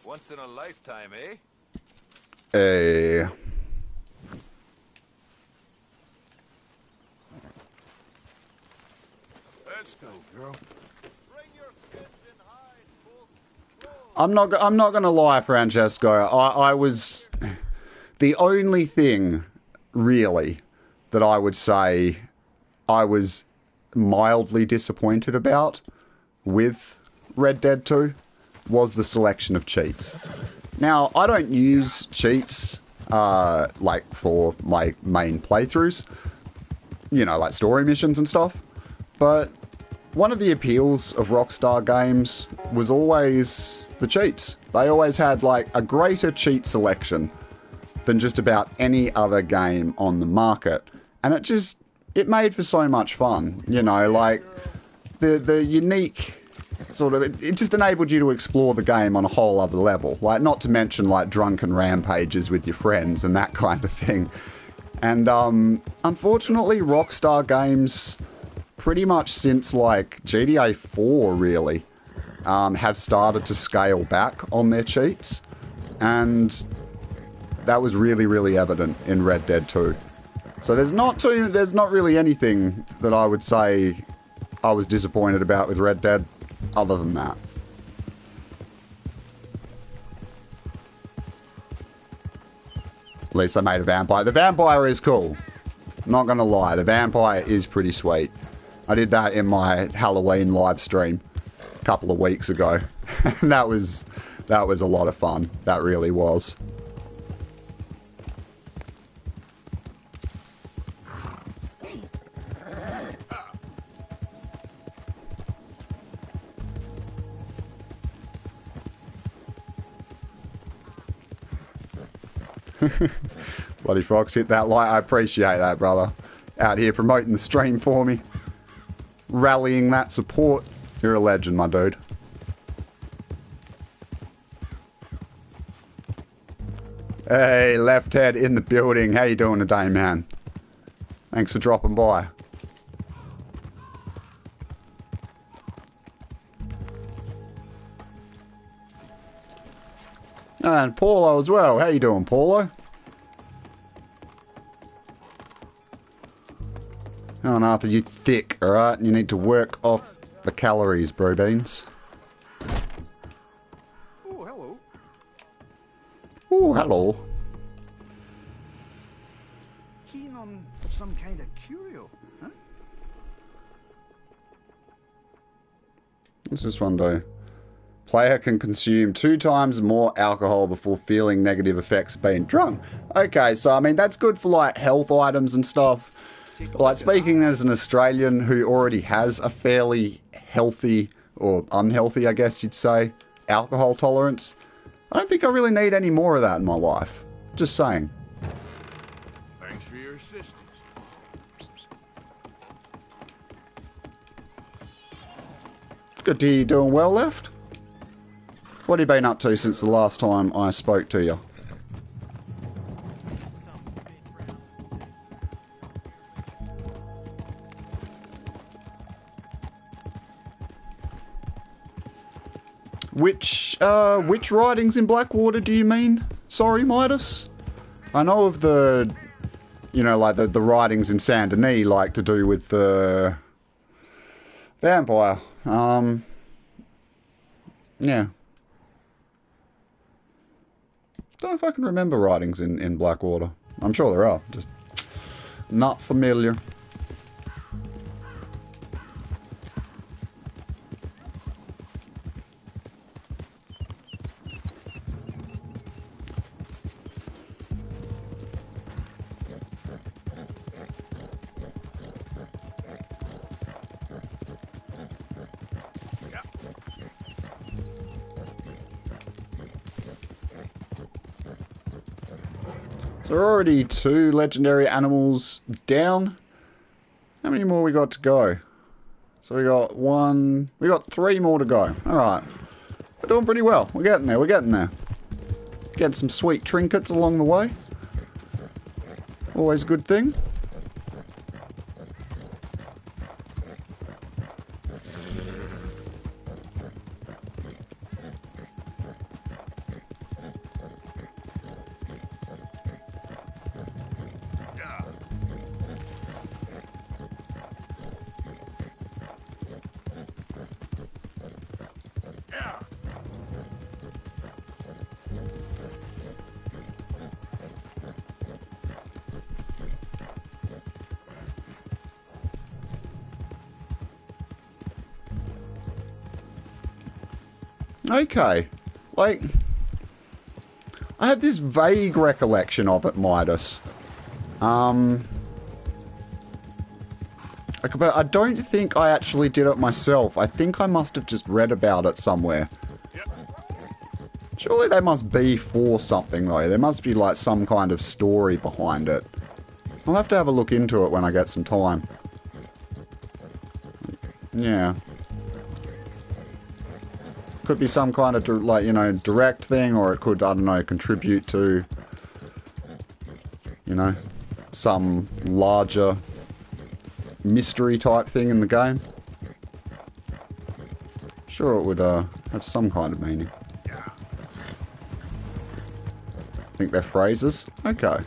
Once in a lifetime, eh? Hey. Let's go, girl. I'm not gonna lie, Francesco. I was the only thing really that I would say I was mildly disappointed about with Red Dead 2 was the selection of cheats. Now, I don't use cheats like for my main playthroughs, you know, like story missions and stuff, but one of the appeals of Rockstar games was always the cheats. They always had like a greater cheat selection than just about any other game on the market, and it made for so much fun, you know, like the unique sort of, it just enabled you to explore the game on a whole other level, like not to mention like drunken rampages with your friends and that kind of thing. And unfortunately, Rockstar games pretty much since like GTA 4 really have started to scale back on their cheats, and that was really evident in Red Dead 2. So there's not really anything that I would say I was disappointed about with Red Dead other than that. At least they made a vampire. The vampire is cool. Not gonna lie, the vampire is pretty sweet. I did that in my Halloween live stream a couple of weeks ago. that was a lot of fun. That really was. Bloody Fox, hit that like. I appreciate that, brother. Out here promoting the stream for me. Rallying that support. You're a legend, my dude. Hey, Left Head in the building. How you doing today, man? Thanks for dropping by. And Paulo as well. How you doing, Paulo? Oh, Arthur, you thick, alright? You need to work off the calories, bro beans. Oh, hello. Oh, hello. Keen on some kind of curio, huh? What's this one do? Player can consume 2 times more alcohol before feeling negative effects of being drunk. Okay, so I mean, that's good for like health items and stuff. But, like, speaking as an Australian who already has a fairly healthy, or unhealthy I guess you'd say, alcohol tolerance, I don't think I really need any more of that in my life. Just saying. Thanks for your assistance. Good to hear you doing well, Left. What have you been up to since the last time I spoke to you? Which writings in Blackwater do you mean? Sorry, Midas? I know of the, you know, like the writings in Saint Denis, like to do with the vampire. Yeah. Don't know if I can remember writings in Blackwater. I'm sure there are, just not familiar. So we're already 2 legendary animals down. How many more we got to go? So we got 3 more to go. Alright. We're doing pretty well. We're getting there, Getting some sweet trinkets along the way. Always a good thing. Okay. Like, I have this vague recollection of it, Midas. But I don't think I actually did it myself. I think I must have just read about it somewhere. Surely they must be for something, though. There must be, like, some kind of story behind it. I'll have to have a look into it when I get some time. Yeah. Could be some kind of, like, you know, direct thing, or it could, I don't know, contribute to, you know, some larger mystery type thing in the game. Sure, it would have some kind of meaning. Think they're phrases? Okay.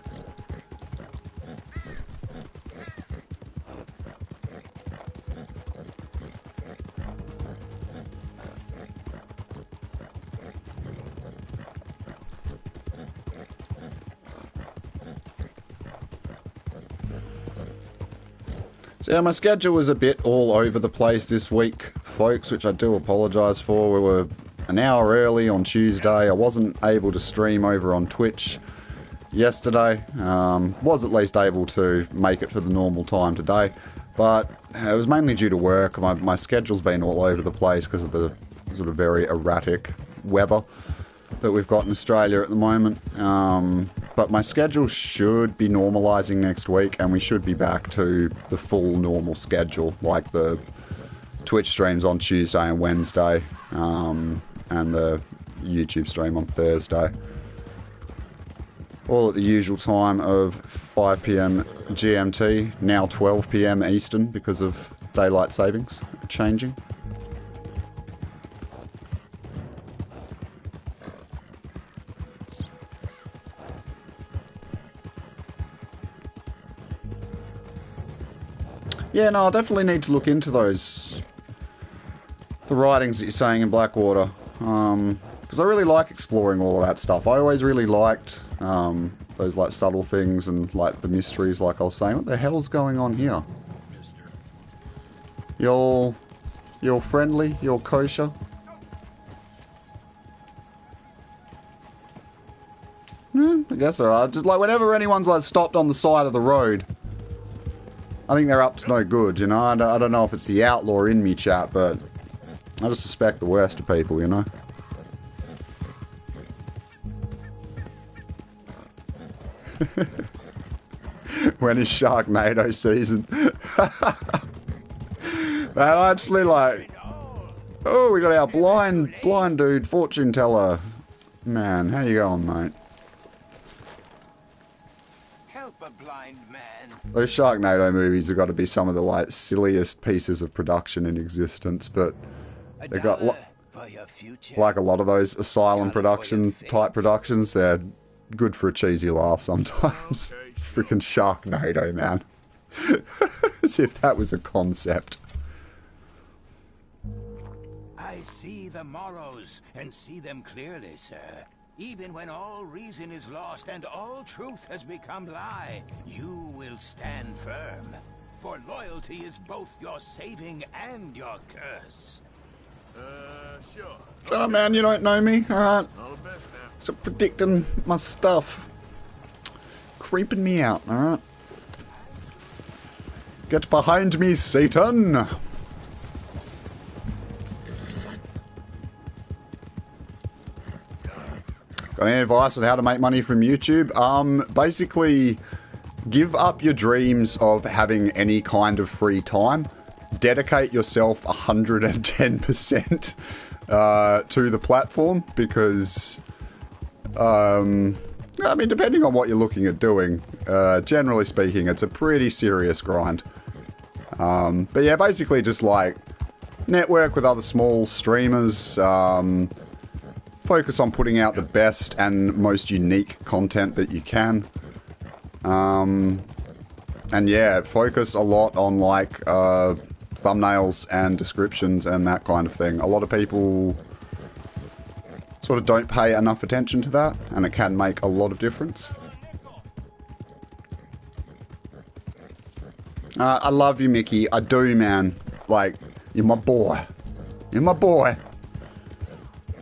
So yeah, my schedule was a bit all over the place this week, folks, which I do apologise for. We were an hour early on Tuesday. I wasn't able to stream over on Twitch yesterday. Was at least able to make it for the normal time today, but it was mainly due to work. My schedule's been all over the place because of the sort of very erratic weather that we've got in Australia at the moment. But my schedule should be normalising next week, and we should be back to the full normal schedule, like the Twitch streams on Tuesday and Wednesday, and the YouTube stream on Thursday. All at the usual time of 5 PM GMT, now 12 PM Eastern because of daylight savings changing. Yeah, no, I'll definitely need to look into those, the writings that you're saying in Blackwater, because I really like exploring all of that stuff. I always really liked those like subtle things and like the mysteries, like I was saying. What the hell's going on here? You're friendly? You're kosher? I guess they're alright. Just like whenever anyone's like stopped on the side of the road, I think they're up to no good, you know. I don't know if it's the outlaw in me, chat, but I just suspect the worst of people, you know. When is Sharknado season? Man, I actually like... Oh, we got our blind dude, fortune teller. Man, how you going, mate? Help a blind man. Those Sharknado movies have got to be some of the like silliest pieces of production in existence, but they've got like a lot of those asylum production type productions. They're good for a cheesy laugh sometimes. Freaking Sharknado, man. As if that was a concept. I see the morrows and see them clearly, sir. Even when all reason is lost and all truth has become lie, you will stand firm. For loyalty is both your saving and your curse. Sure. Oh man, you don't know me, alright? All the best now. So predicting my stuff. Creeping me out, alright? Get behind me, Satan! Got any advice on how to make money from YouTube? Basically, give up your dreams of having any kind of free time. Dedicate yourself 110% to the platform, because, I mean, depending on what you're looking at doing, generally speaking, it's a pretty serious grind. But yeah, basically just like network with other small streamers, focus on putting out the best and most unique content that you can. And yeah, focus a lot on like thumbnails and descriptions and that kind of thing. A lot of people sort of don't pay enough attention to that, and it can make a lot of difference. I love you, Mickey. I do, man. Like, you're my boy. You're my boy.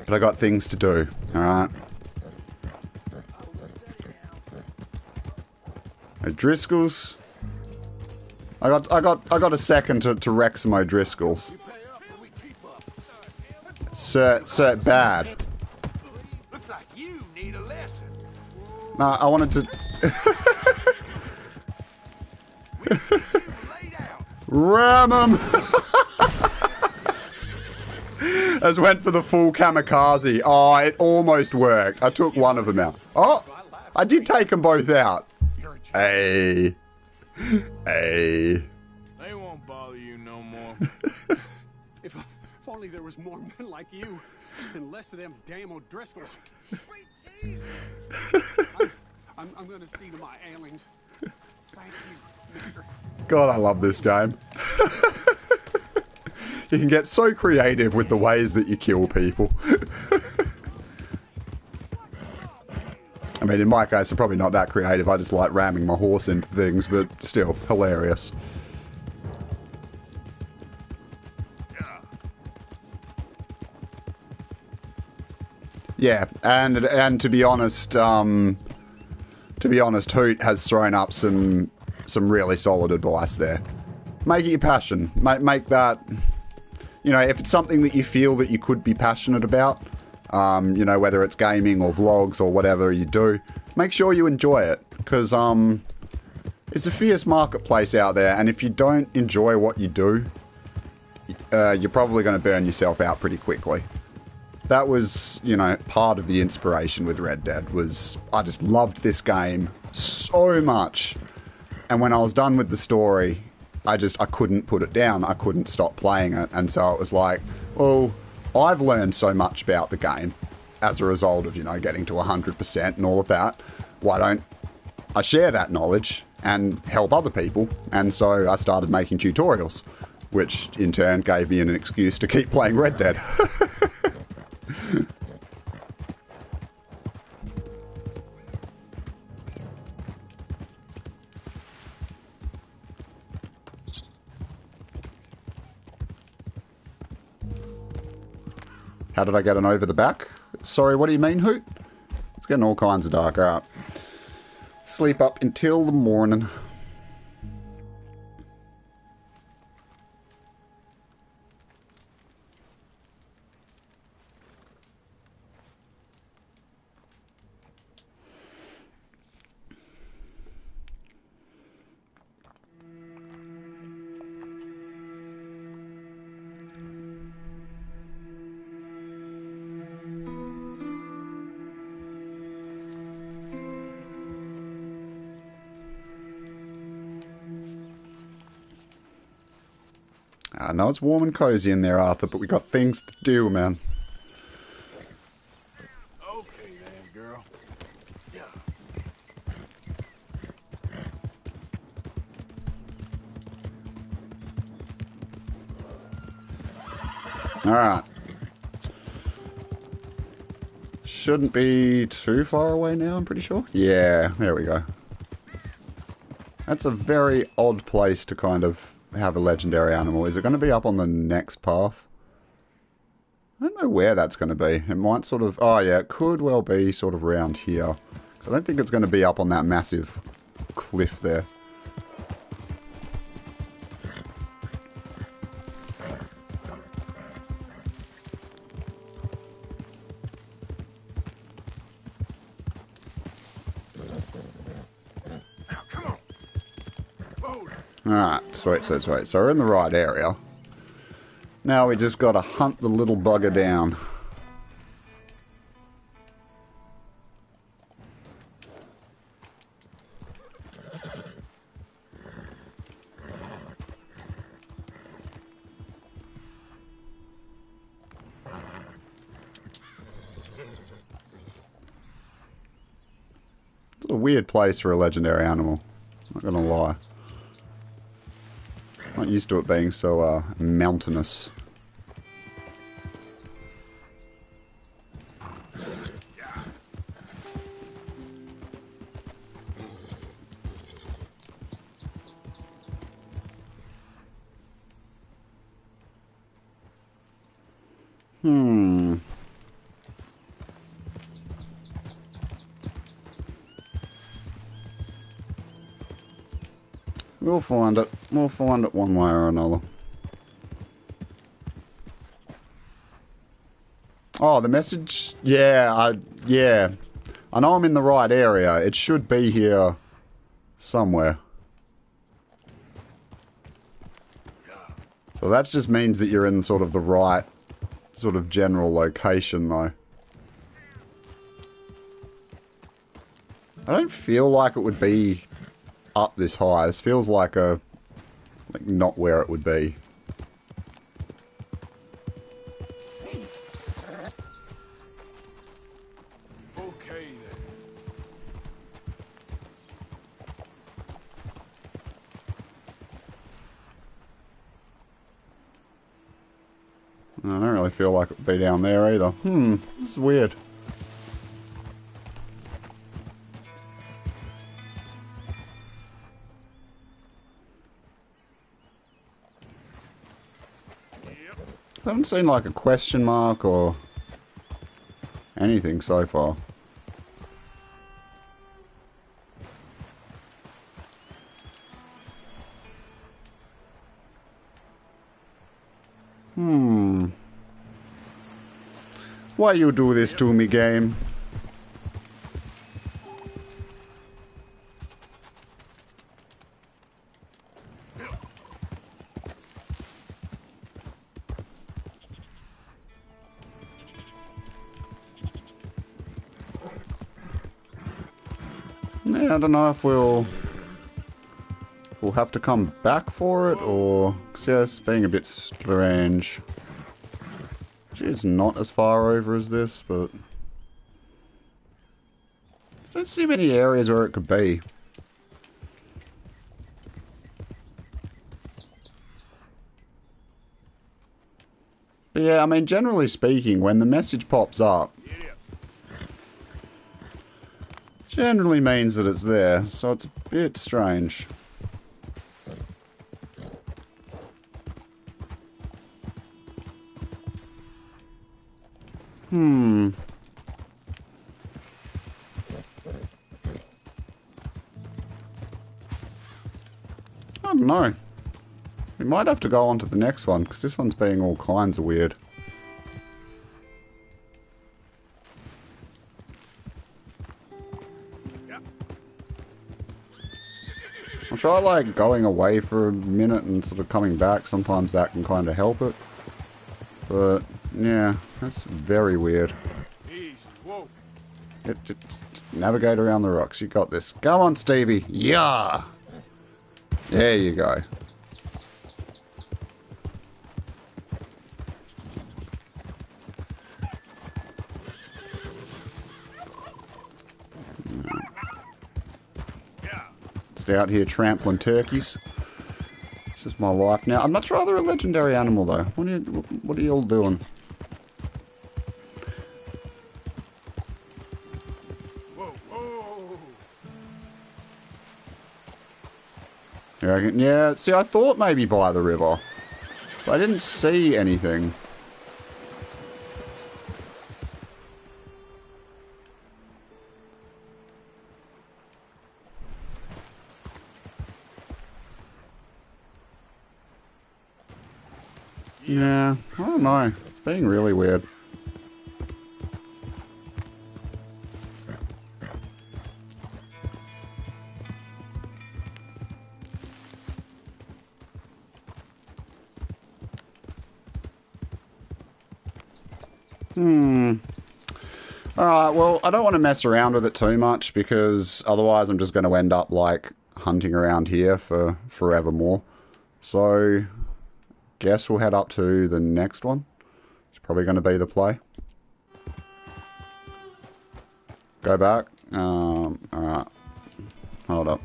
but I got things to do. Alright. O'Driscolls. I got a second to wreck some O'Driscolls. Cert bad. Looks like you need a lesson. Nah, I wanted to ram him. I just went for the full kamikaze. Oh, it almost worked. I took one of them out. Oh, I did take them both out. Hey. Hey. They won't bother you no more. If only there was more men like you and less of them damn O'Driscolls. I'm gonna see to my ailings. Thank you, mister. God, I love this game. You can get so creative with the ways that you kill people. I mean, in my case, I'm probably not that creative. I just like ramming my horse into things, but still, hilarious. Yeah, and to be honest, Hoot has thrown up some really solid advice there. Make it your passion. Make that, you know, if it's something that you feel that you could be passionate about, you know, whether it's gaming or vlogs or whatever you do, make sure you enjoy it, because it's a fierce marketplace out there, and if you don't enjoy what you do, you're probably going to burn yourself out pretty quickly. That was, you know, part of the inspiration with Red Dead, was I just loved this game so much, and when I was done with the story, I couldn't put it down. I couldn't stop playing it, and so it was like, well, I've learned so much about the game as a result of, you know, getting to 100% and all of that. Why don't I share that knowledge and help other people? And so I started making tutorials, which in turn gave me an excuse to keep playing Red Dead. How did I get an over the back? Sorry, what do you mean, Hoot? It's getting all kinds of dark. Alright. Sleep up until the morning. I know it's warm and cozy in there, Arthur, but we got things to do, man. Okay then, girl. Yeah. Alright. Shouldn't be too far away now, I'm pretty sure. Yeah, there we go. That's a very odd place to kind of have a legendary animal. Is it going to be up on the next path? I don't know where that's going to be. It might sort of... Oh yeah, it could well be sort of around here. Because I don't think it's going to be up on that massive cliff there. Alright, sweet. So we're in the right area. Now we just gotta hunt the little bugger down. It's a weird place for a legendary animal, not gonna lie. Not used to it being so mountainous. We'll find it. We'll find it one way or another. Oh, the message? Yeah, yeah. I know I'm in the right area. It should be here somewhere. So that just means that you're in sort of the right sort of general location, though. I don't feel like it would be up this high. This feels like not where it would be. Okay then. I don't really feel like it would be down there either. This is weird. I haven't seen like a question mark or anything so far. Why you do this to me, game? Yeah, I don't know if we'll have to come back for it, or... Cause yeah, it's being a bit strange. Actually, it's not as far over as this, but... I don't see many areas where it could be. But yeah, I mean, generally speaking, when the message pops up, generally means that it's there, so it's a bit strange. I don't know. We might have to go on to the next one, because this one's being all kinds of weird. I'll try like going away for a minute and sort of coming back. Sometimes that can kind of help it. But yeah, that's very weird. Easy. Whoa. Just navigate around the rocks. You got this. Go on, Stevie. Yeah. There you go. Out here trampling turkeys. This is my life now. I'd much rather a legendary animal though. What are you all doing? Whoa, whoa. You reckon? Yeah, see, I thought maybe by the river, but I didn't see anything. Yeah, I don't know. It's being really weird. Alright, well, I don't want to mess around with it too much because otherwise I'm just going to end up, like, hunting around here for forevermore. So... guess we'll head up to the next one. It's probably going to be the play. Go back. Alright. Hold up.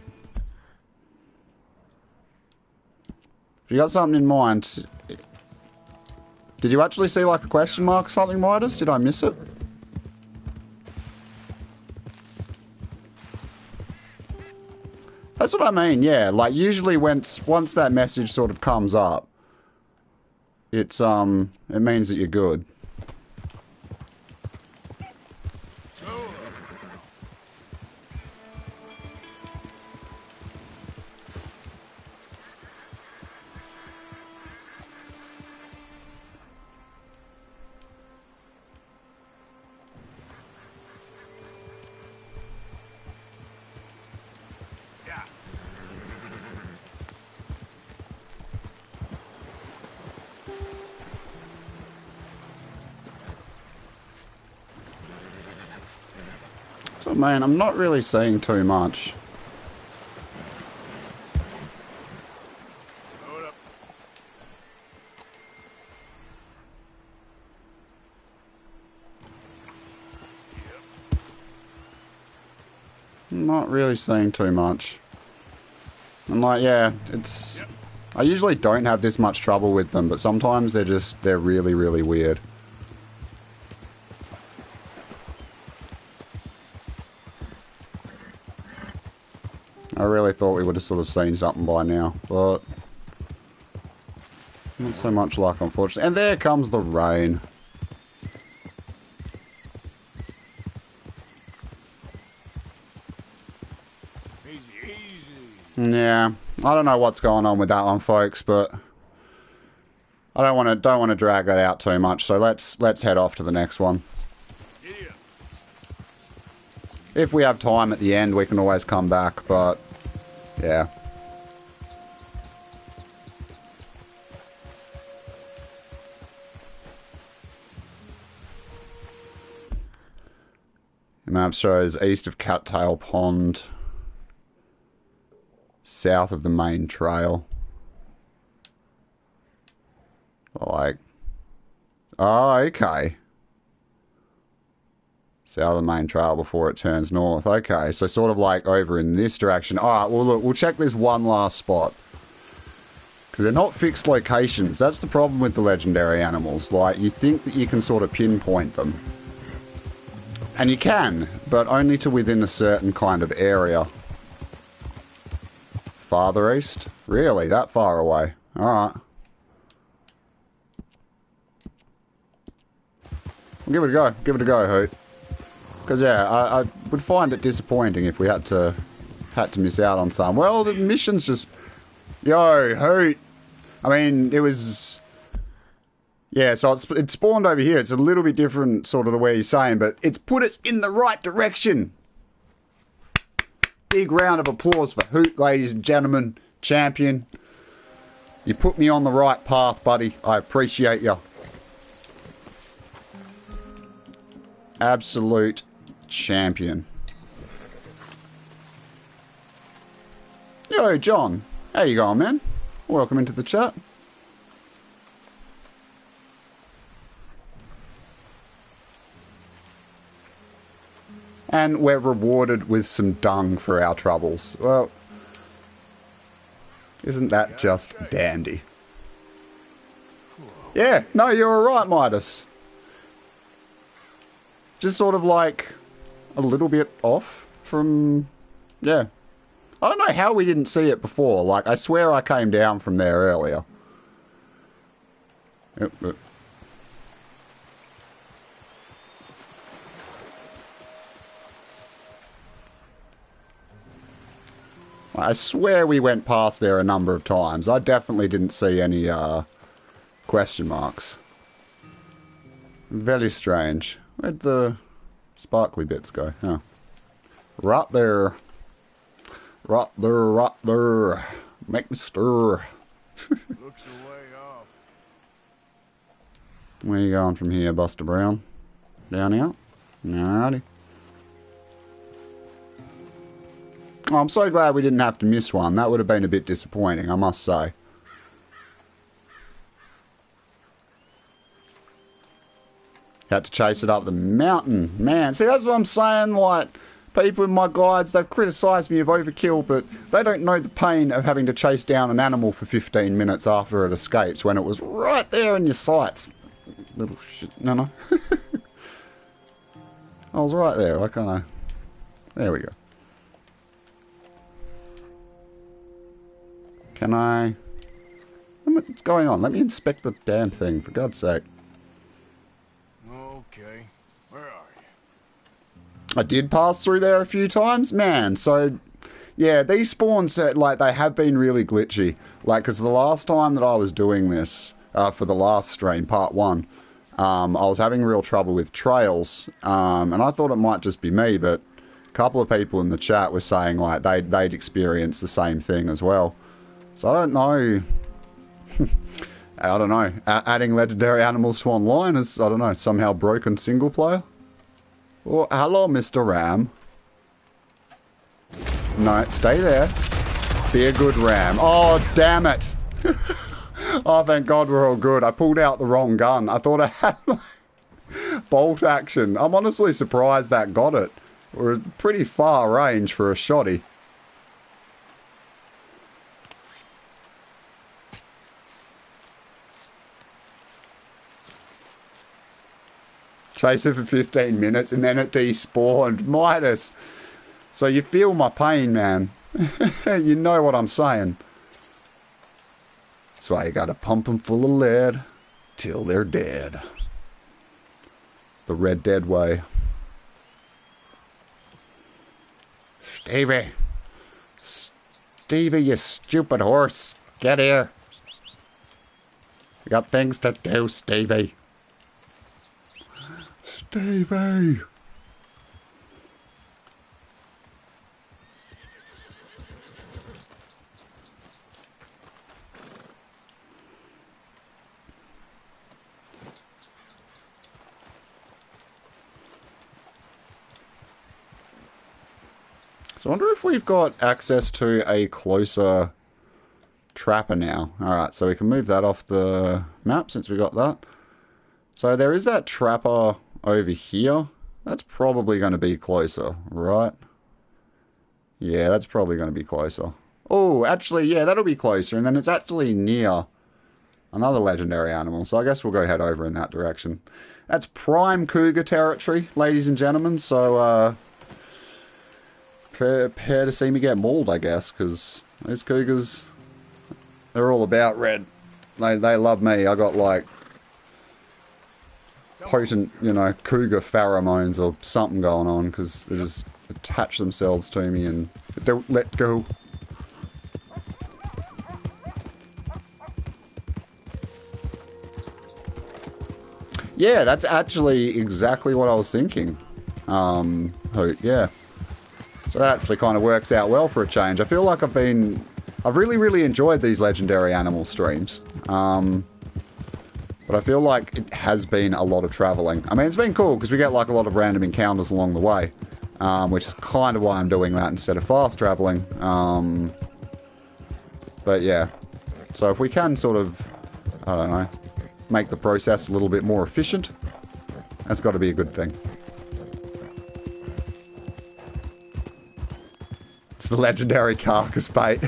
If you got something in mind... Did you actually see like a question mark or something, Midas? Did I miss it? That's what I mean, yeah. Like, usually once that message sort of comes up, it means that you're good. So, man, I'm not really seeing too much. Load up. I'm not really seeing too much. And like, yeah, it's... I usually don't have this much trouble with them, but sometimes they're really, really weird. I really thought we would have sort of seen something by now, but not so much luck, unfortunately. And there comes the rain. Easy, easy. Yeah, I don't know what's going on with that one, folks, but I don't want to drag that out too much. So let's head off to the next one. Giddy up. If we have time at the end, we can always come back, but yeah. The map shows east of Cattail Pond, south of the main trail. Like, oh, okay. South of the main trail before it turns north. Okay, so sort of like over in this direction. Alright, well look, we'll check this one last spot. Because they're not fixed locations. That's the problem with the legendary animals. Like, you think that you can sort of pinpoint them. And you can, but only to within a certain kind of area. Farther east? Really? That far away? Alright. Well, give it a go. Give it a go, Hoot. Because, yeah, I would find it disappointing if we had to miss out on some. Well, the mission's just... Yo, Hoot! I mean, it was... Yeah, so it spawned over here. It's a little bit different sort of the way you're saying, but it's put us in the right direction. Big round of applause for Hoot, ladies and gentlemen. Champion. You put me on the right path, buddy. I appreciate you. Absolute champion. Yo, John. How you going, man? Welcome into the chat. And we're rewarded with some dung for our troubles. Well, isn't that just dandy? Yeah, no, you're alright, Midas. Just sort of like a little bit off from... Yeah. I don't know how we didn't see it before. Like, I swear I came down from there earlier. I swear we went past there a number of times. I definitely didn't see any question marks. Very strange. Where'd the sparkly bits go? Oh. Right there. Right there, right there. Make me stir. Looks a way off. Where you going from here, Buster Brown? Down out? Alrighty. Oh, I'm so glad we didn't have to miss one. That would have been a bit disappointing, I must say. Had to chase it up the mountain. Man, see, that's what I'm saying. Like, people in my guides, they've criticised me of overkill, but they don't know the pain of having to chase down an animal for 15 minutes after it escapes when it was right there in your sights. Little shit. No, no. I was right there. Why can't I? There we go. Can I... What's going on? Let me inspect the damn thing, for God's sake. Okay. Where are you? I did pass through there a few times. Man, so... Yeah, these spawns, like, they have been really glitchy. Like, because the last time that I was doing this, for the last stream, part 1, I was having real trouble with trails. And I thought it might just be me, but a couple of people in the chat were saying, like, they'd experienced the same thing as well. So I don't know I don't know. Adding legendary animals to online is, I don't know, somehow broken single player? Oh, hello, Mr. Ram. No, stay there. Be a good ram. Oh, damn it. Oh, thank God we're all good. I pulled out the wrong gun. I thought I had my bolt action. I'm honestly surprised that got it. We're pretty far range for a shotty. Chase it for 15 minutes and then it despawned. Midas. So you feel my pain, man. You know what I'm saying. That's why you gotta pump them full of lead till they're dead. It's the Red Dead way. Stevie. Stevie, you stupid horse. Get here. We got things to do, Stevie. Stevie. So I wonder if we've got access to a closer trapper now. Alright, so we can move that off the map since we got that. So there is that trapper over here. That's probably going to be closer, right? Yeah, that's probably going to be closer. Oh, actually, yeah, that'll be closer. And then it's actually near another legendary animal. So I guess we'll go head over in that direction. That's prime cougar territory, ladies and gentlemen. So, prepare to see me get mauled, I guess. Because those cougars, they're all about red. They love me. I got, like, potent, you know, cougar pheromones or something going on, because they just attach themselves to me and don't let go. Yeah, that's actually exactly what I was thinking. Yeah. So that actually kind of works out well for a change. I feel like I've really enjoyed these legendary animal streams. But I feel like it has been a lot of traveling. I mean, it's been cool because we get like a lot of random encounters along the way, which is kind of why I'm doing that instead of fast traveling. But yeah, so if we can sort of, I don't know, make the process a little bit more efficient, that's got to be a good thing. It's the legendary carcass bait.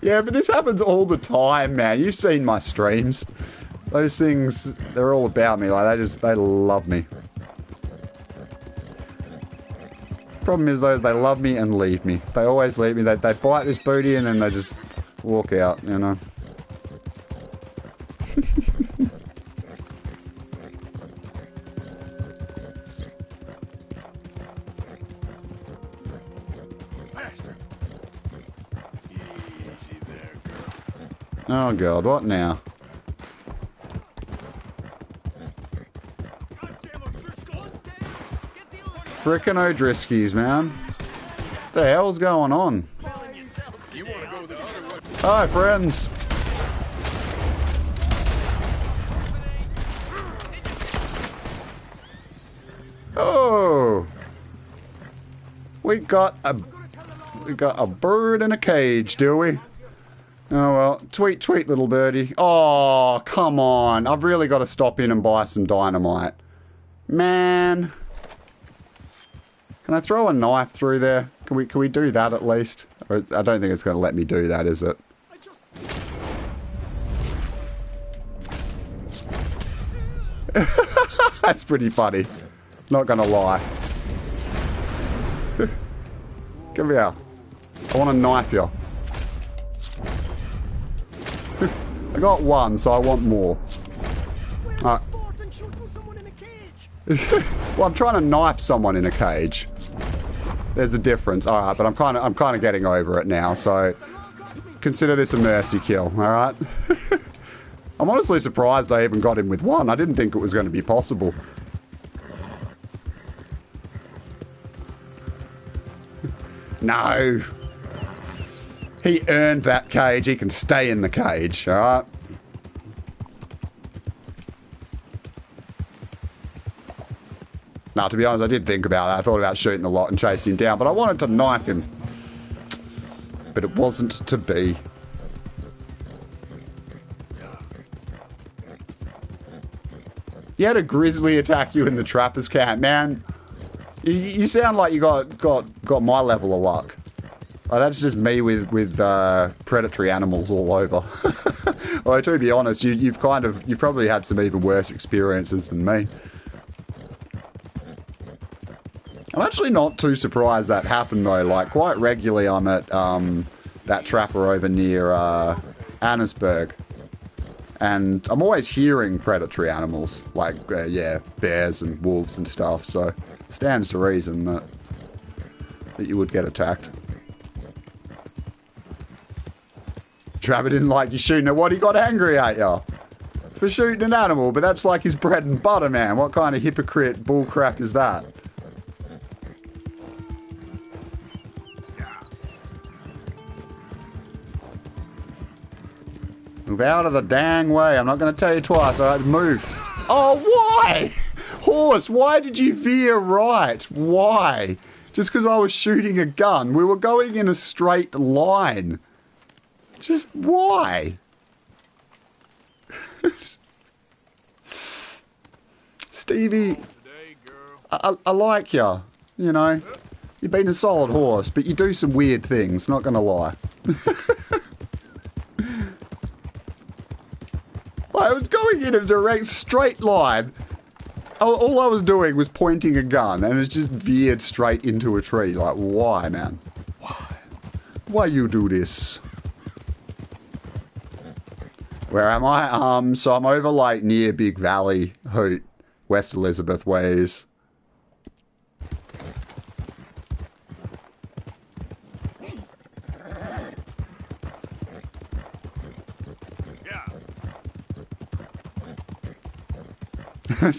Yeah, but this happens all the time, man. You've seen my streams. Those things, they're all about me. Like, they love me. Problem is, though, they love me and leave me. They always leave me. They bite this booty and then they just walk out, you know. Oh, God, what now? Frickin' O'Driscoll's, man. What the hell's going on? Hi, friends. Oh, we got a bird in a cage, do we? Oh well, tweet little birdie. Oh, come on. I've really got to stop in and buy some dynamite. Man. Can I throw a knife through there? Can we do that at least? Or I don't think it's going to let me do that, is it? That's pretty funny. Not going to lie. Come here. I want to knife you. I got one, so I want more. Well, I'm trying to knife someone in a cage. There's a difference. Alright, but I'm kind of getting over it now, so consider this a mercy kill, alright? I'm honestly surprised I even got him with one. I didn't think it was going to be possible. No. He earned that cage. He can stay in the cage, alright? Now, to be honest, I did think about that. I thought about shooting the lot and chasing him down, but I wanted to knife him. But it wasn't to be. You had a grizzly attack you in the trapper's camp, man. You sound like you got my level of luck. Oh, that's just me with predatory animals all over. Although to be honest, you've probably had some even worse experiences than me. I'm actually not too surprised that happened though. Like quite regularly, I'm at that trapper over near Annesburg, and I'm always hearing predatory animals like yeah, bears and wolves and stuff. So stands to reason that you would get attacked. Trapper didn't like you shooting at what, he got angry at you for shooting an animal, but that's like his bread and butter, man. What kind of hypocrite bullcrap is that? Move out of the dang way. I'm not going to tell you twice. All right, move. Oh, why? Horse, why did you veer right? Why? Just because I was shooting a gun. We were going in a straight line. Just why? Stevie, I like you. You know, you've been a solid horse, but you do some weird things, not going to lie. I was going in a direct straight line. All I was doing was pointing a gun and it just veered straight into a tree. Like, why, man? Why? Why you do this? Where am I? So I'm over like near Big Valley, Hoot, West Elizabeth ways.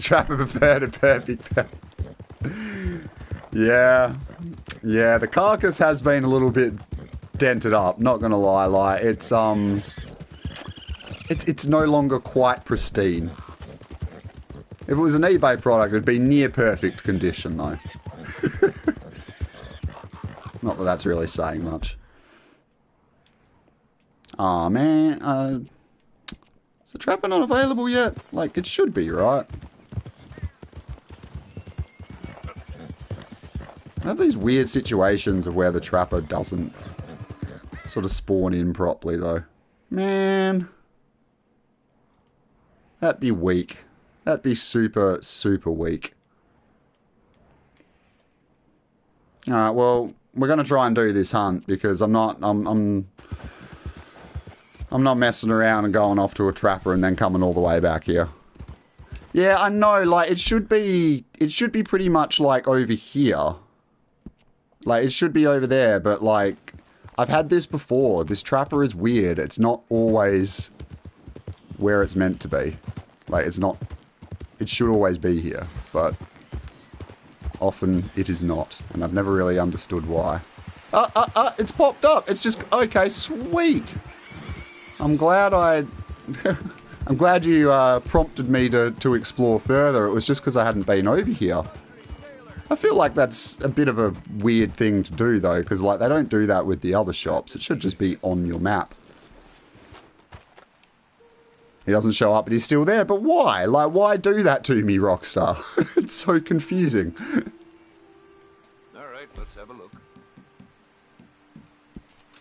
Trapper prepared a perfect pet. Yeah. Yeah, the carcass has been a little bit dented up, not gonna lie. Like, it's no longer quite pristine. If it was an eBay product, it'd be near perfect condition, though. Not that that's really saying much. Aw, man. Is the trapper not available yet? Like, it should be, right? I have these weird situations of where the trapper doesn't sort of spawn in properly, though. Man. That'd be weak. That'd be super, super weak. Alright, well, we're going to try and do this hunt because I'm not messing around and going off to a trapper and then coming all the way back here. Yeah, I know, like, it should be pretty much like over here. Like, it should be over there, but like, I've had this before. This trapper is weird. It's not always where it's meant to be. Like, it's not, it should always be here, but often it is not. And I've never really understood why. It's popped up. It's just, okay, sweet. I'm glad I'm glad you prompted me to explore further. It was just because I hadn't been over here. I feel like that's a bit of a weird thing to do, though, because like they don't do that with the other shops. It should just be on your map. He doesn't show up, but he's still there. But why? Like, why do that to me, Rockstar? It's so confusing. All right, let's have a look.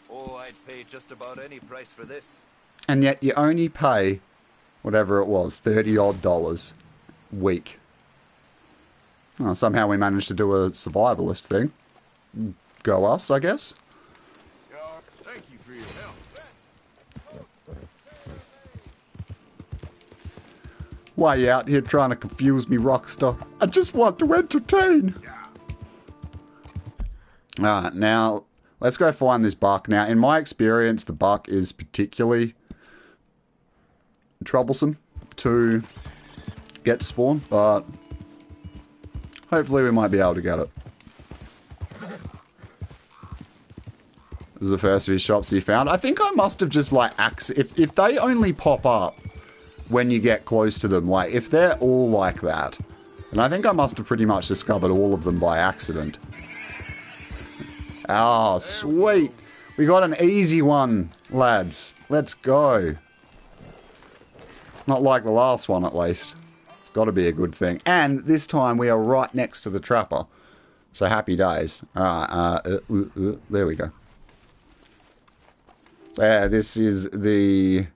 Oh, I'd pay just about any price for this. And yet you only pay whatever it was, $30 odd week. Oh, somehow we managed to do a survivalist thing. Go us, I guess. Thank you for your help. Why are you out here trying to confuse me, Rockstar? I just want to entertain. Alright, now let's go find this buck. Now, in my experience, the buck is particularly troublesome to get to spawn, but hopefully we might be able to get it. This is the first of his shops he found. I think I must have just like if they only pop up when you get close to them, like if they're all like that, And I think I must have pretty much discovered all of them by accident. Oh, sweet. We got an easy one, lads. Let's go. Not like the last one, at least. It's got to be a good thing. And this time we are right next to the trapper. So happy days. Alright, there we go. This is the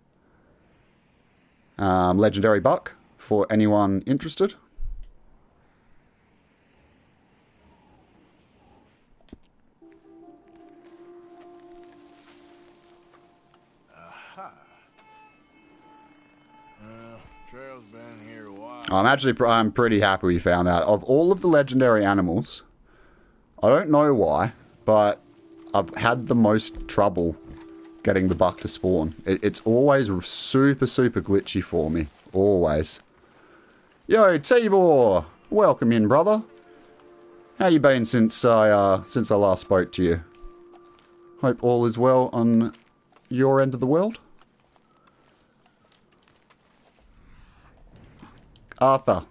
legendary buck for anyone interested. Trail's been here a while. I'm pretty happy we found that. Of all of the legendary animals, I don't know why, but I've had the most trouble getting the buck to spawn. It's always super glitchy for me. Always. Yo, Tibor! Welcome in, brother. How you been since I last spoke to you? Hope all is well on your end of the world. Arthur,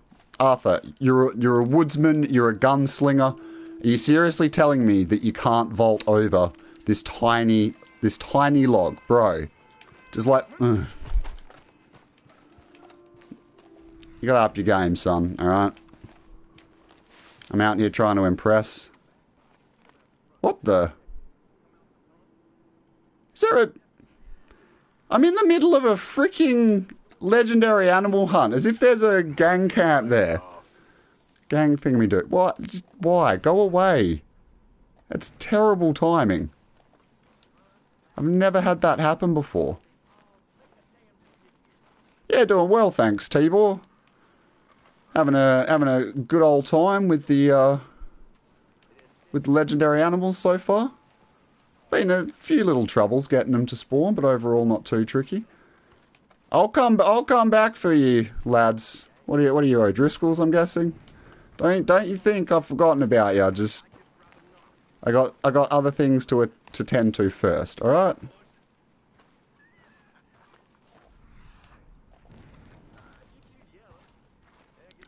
you're a woodsman, you're a gunslinger. Are you seriously telling me that you can't vault over this tiny log, bro? Just like, ugh. You gotta up your game, son, alright? I'm out here trying to impress. What the? Is there a... I'm in the middle of a freaking legendary animal hunt, as if there's a gang camp there. Gang thingamajig. What? Just, why? Go away. That's terrible timing. I've never had that happen before. Yeah, doing well, thanks, Tibor. Having a good old time with the legendary animals so far. Been a few little troubles getting them to spawn, but overall not too tricky. I'll come back for you, lads. What are you, O'Driscolls, I'm guessing? Don't you think I've forgotten about you? I got other things to tend to first, alright?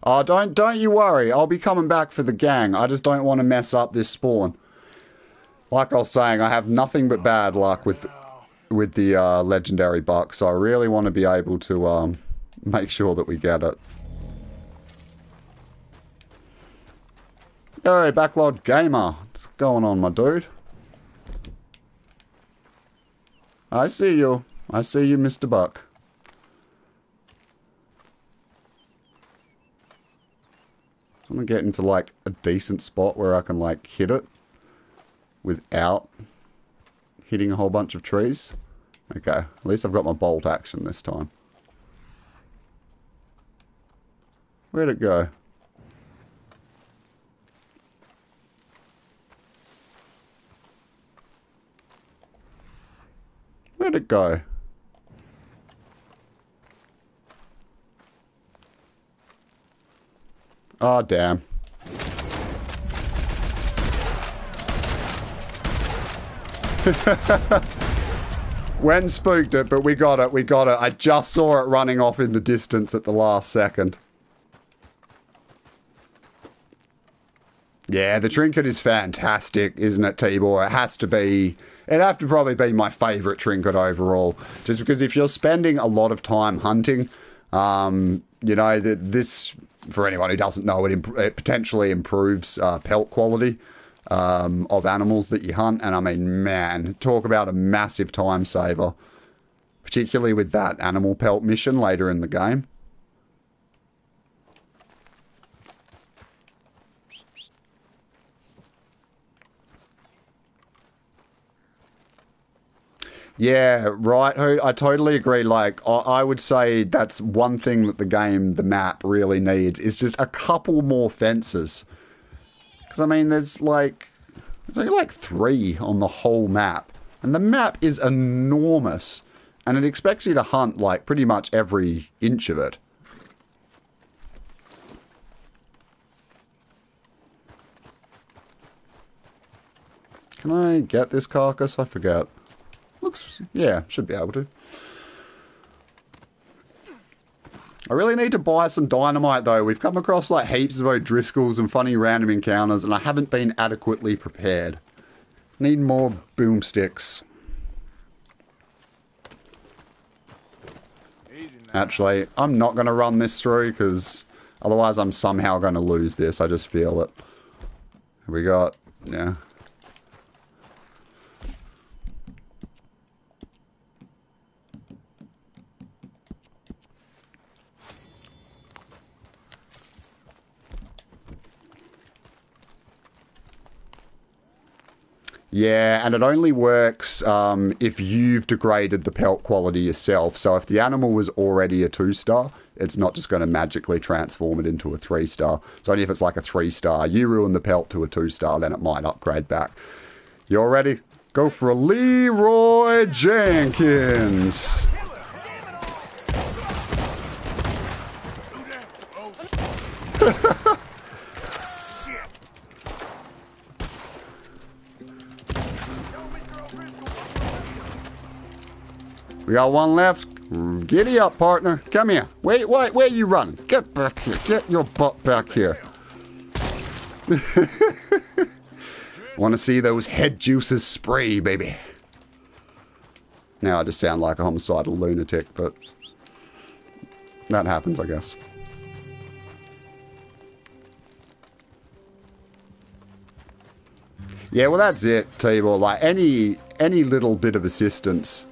Oh, don't you worry. I'll be coming back for the gang. I just don't want to mess up this spawn. Like I was saying, I have nothing but bad luck with the legendary buck, so I really want to be able to make sure that we get it. Hey, Backlog Gamer. What's going on, my dude? I see you. I see you, Mr. Buck. I want to get into, like, a decent spot where I can, like, hit it without hitting a whole bunch of trees. Okay, at least I've got my bolt action this time. Where'd it go? Where'd it go? Oh, damn. Wen spooked it, but we got it. I just saw it running off in the distance at the last second. Yeah, the trinket is fantastic, isn't it, Tibor? It has to be... It'd have to probably be my favourite trinket overall. Just because if you're spending a lot of time hunting, you know, this... For anyone who doesn't know, it potentially improves pelt quality of animals that you hunt. And I mean, man, talk about a massive time saver. Particularly with that animal pelt mission later in the game. Yeah, right. I totally agree. Like, I would say that's one thing that the map really needs is just a couple more fences. Because, I mean, there's only like 3 on the whole map. And the map is enormous. And it expects you to hunt, like, pretty much every inch of it. Can I get this carcass? I forget. Looks, yeah, should be able to. I really need to buy some dynamite, though. We've come across, like, heaps of O'Driscolls and funny random encounters, and I haven't been adequately prepared. Need more boomsticks. Actually, I'm not going to run this through, because otherwise I'm somehow going to lose this. I just feel it. We got... yeah. Yeah, and it only works if you've degraded the pelt quality yourself. So if the animal was already a 2-star, it's not just going to magically transform it into a 3-star. It's only if it's like a 3-star. You ruin the pelt to a 2-star, then it might upgrade back. You all ready? Go for a Leroy Jenkins. We got one left. Giddy up, partner. Come here. Wait, where are you running? Get back here. Get your butt back here. Want to see those head juices spray, baby. Now I just sound like a homicidal lunatic, but that happens, I guess. Yeah, well, that's it, T-Ball. Like, any little bit of assistance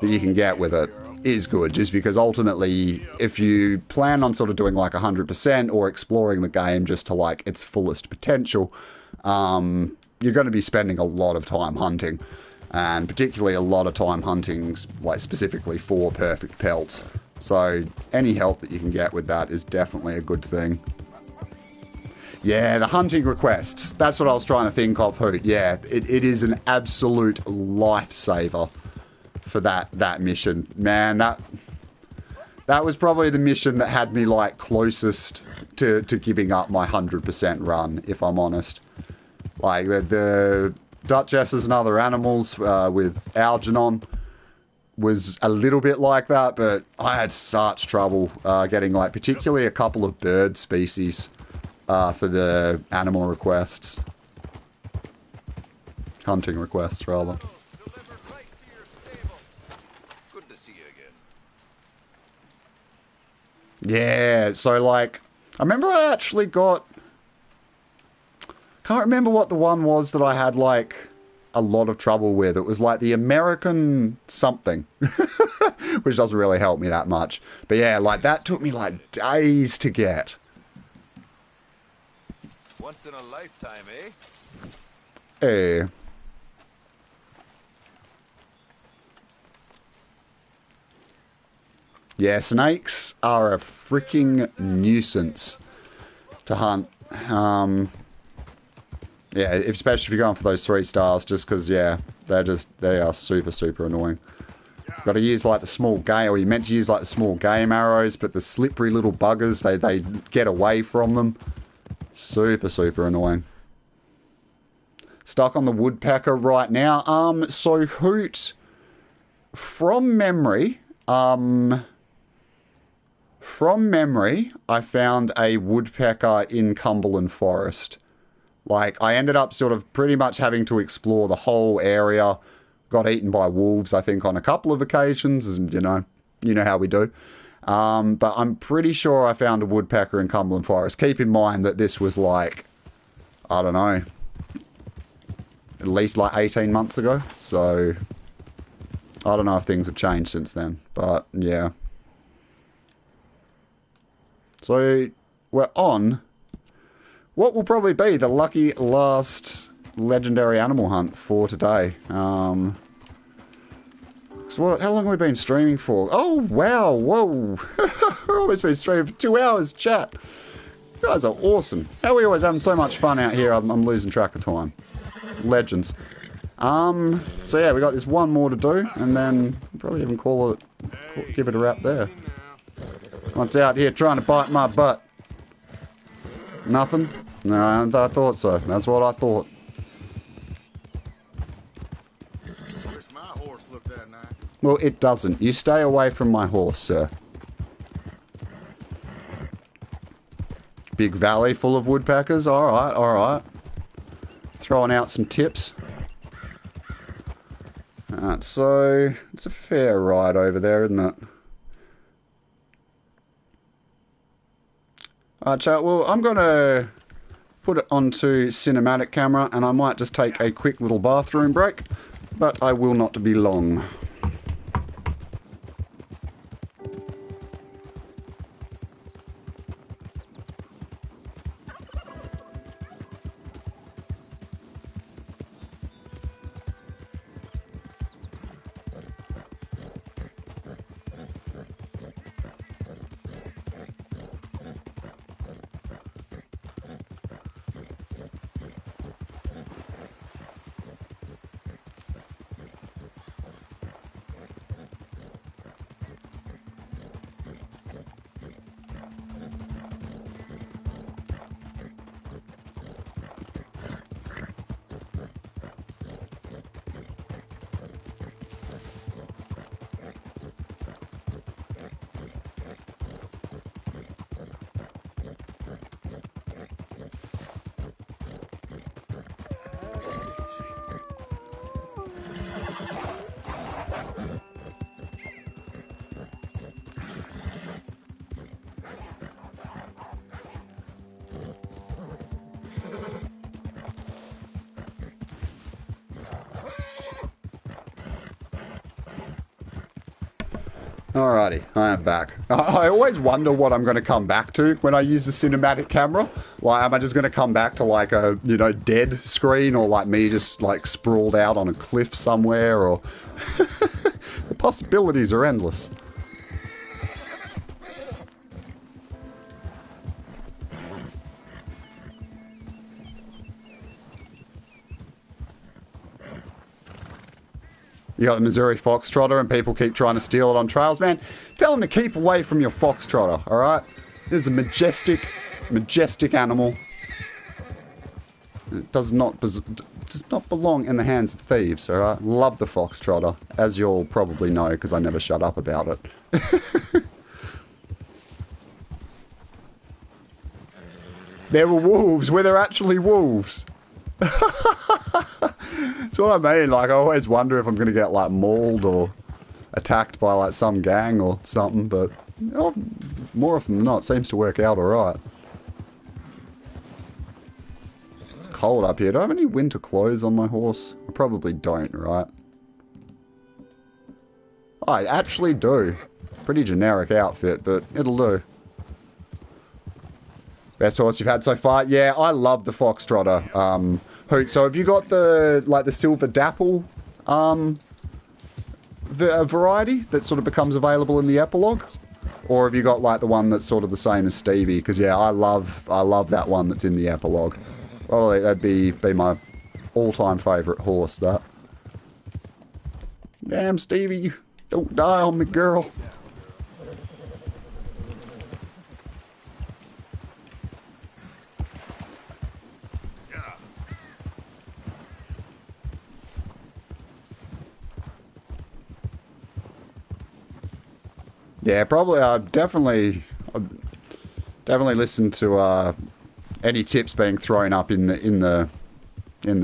that you can get with it is good, just because ultimately, if you plan on sort of doing like 100% or exploring the game just to like its fullest potential, you're going to be spending a lot of time hunting, and particularly a lot of time hunting like specifically for perfect pelts. So any help that you can get with that is definitely a good thing. Yeah, the hunting requests. That's what I was trying to think of, Hoot. Yeah, it is an absolute lifesaver for that mission. Man, that was probably the mission that had me like closest to giving up my 100% run, if I'm honest. Like the Duchesses and Other Animals with Algernon was a little bit like that, but I had such trouble getting like particularly a couple of bird species for the animal requests. Hunting requests, rather. Yeah, so like, I remember I actually got, can't remember what the one was that I had like a lot of trouble with. It was like the American something, which doesn't really help me that much. But yeah, like that took me like days to get. Once in a lifetime, eh? Hey. Yeah, snakes are a freaking nuisance to hunt. Yeah, especially if you're going for those 3 stars, just because, yeah, they are super, super annoying. Got to use like the small game, or you're meant to use like the small game arrows, but the slippery little buggers, they get away from them. Super, super annoying. Stuck on the woodpecker right now. So Hoot, from memory, I found a woodpecker in Cumberland Forest. Like, I ended up sort of pretty much having to explore the whole area. Got eaten by wolves, I think, on a couple of occasions, and you know how we do. But I'm pretty sure I found a woodpecker in Cumberland Forest. Keep in mind that this was like, I don't know, at least like 18 months ago. So, I don't know if things have changed since then, but yeah. So, we're on what will probably be the lucky last legendary animal hunt for today. So how long have we been streaming for? Oh, wow, whoa. We've almost been streaming for 2 hours, chat. You guys are awesome. How are we always having so much fun out here? I'm losing track of time. Legends. So yeah, we got this one more to do, and then probably even give it a wrap there. What's out here trying to bite my butt? Nothing? No, I thought so. That's what I thought. Wish my horse looked that nice. Well, it doesn't. You stay away from my horse, sir. Big valley full of woodpeckers. Alright, alright. Throwing out some tips. Alright, so it's a fair ride over there, isn't it? Alright, chat, well, I'm going to put it onto cinematic camera and I might just take a quick little bathroom break, but I will not be long. Alrighty, I am back. I always wonder what I'm going to come back to when I use the cinematic camera. Like, am I just going to come back to like a, you know, dead screen, or like me just like sprawled out on a cliff somewhere, or... The possibilities are endless. You got the Missouri Foxtrotter and people keep trying to steal it on trails, man. Tell them to keep away from your Foxtrotter, alright? This is a majestic, majestic animal. It does not belong in the hands of thieves, alright? Love the Foxtrotter, as you'll probably know, because I never shut up about it. There were wolves, where they're actually wolves. That's what I mean, like I always wonder if I'm going to get like mauled or attacked by like some gang or something, but you know, more often than not, it seems to work out alright. It's cold up here. Do I have any winter clothes on my horse? I probably don't, right? I actually do. Pretty generic outfit, but it'll do. Best horse you've had so far? Yeah, I love the Foxtrotter. Hoot. So have you got the like the silver dapple variety that sort of becomes available in the epilogue, or have you got like the one that's sort of the same as Stevie? Because yeah, I love that one that's in the epilogue. Probably that'd be my all-time favourite horse. That. Damn, Stevie, don't die on me, girl. Yeah, probably. Definitely listen to any tips being thrown up in the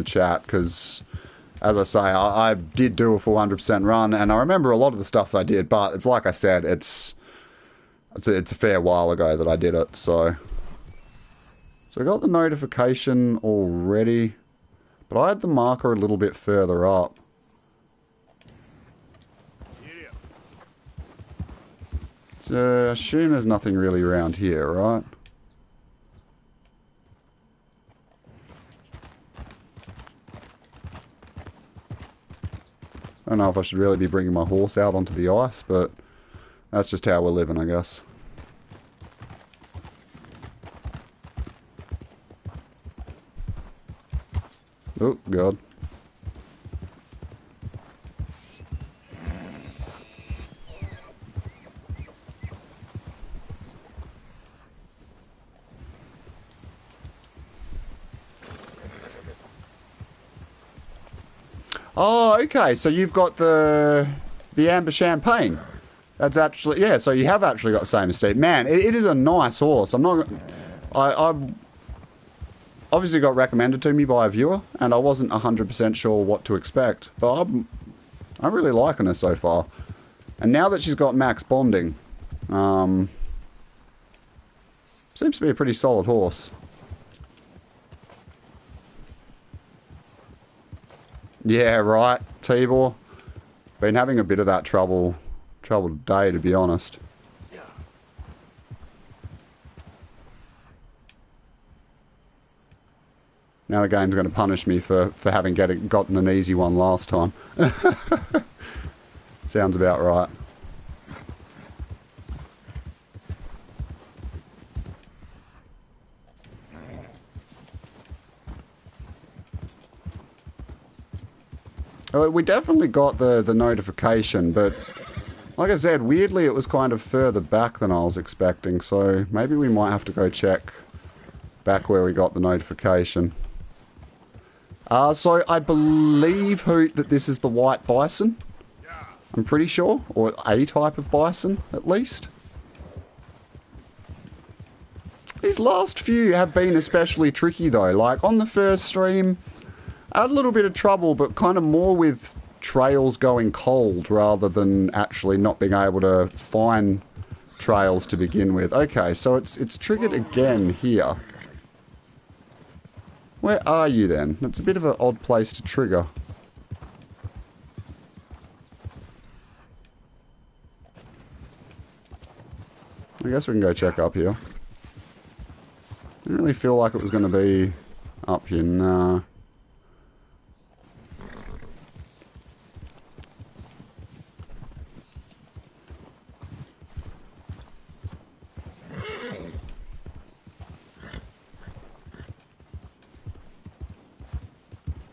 chat, because, as I say, I did do a full 100% run, and I remember a lot of the stuff that I did. But it's like I said, it's a fair while ago that I did it. So I got the notification already, but I had the marker a little bit further up. So I assume there's nothing really around here, right? I don't know if I should really be bringing my horse out onto the ice, but that's just how we're living, I guess. Oh, God. Oh, okay. So you've got the amber champagne. That's actually, yeah. So you have actually got the same as Steve. Man, it is a nice horse. I'm I obviously got recommended to me by a viewer, and I wasn't 100% sure what to expect, but I'm really liking her so far. And now that she's got max bonding, seems to be a pretty solid horse. Yeah, right, Tibor. Been having a bit of that trouble today, to be honest. Now the game's going to punish me for having gotten an easy one last time. Sounds about right. We definitely got the notification, but like I said, weirdly it was kind of further back than I was expecting, so maybe we might have to go check back where we got the notification. So I believe, Hoot, that this is the white bison. I'm pretty sure, or a type of bison, at least. These last few have been especially tricky though, like on the first stream, I had a little bit of trouble, but kind of more with trails going cold rather than actually not being able to find trails to begin with. Okay, so it's triggered again here. Where are you then? That's a bit of an odd place to trigger. I guess we can go check up here. Didn't really feel like it was going to be up here, nah.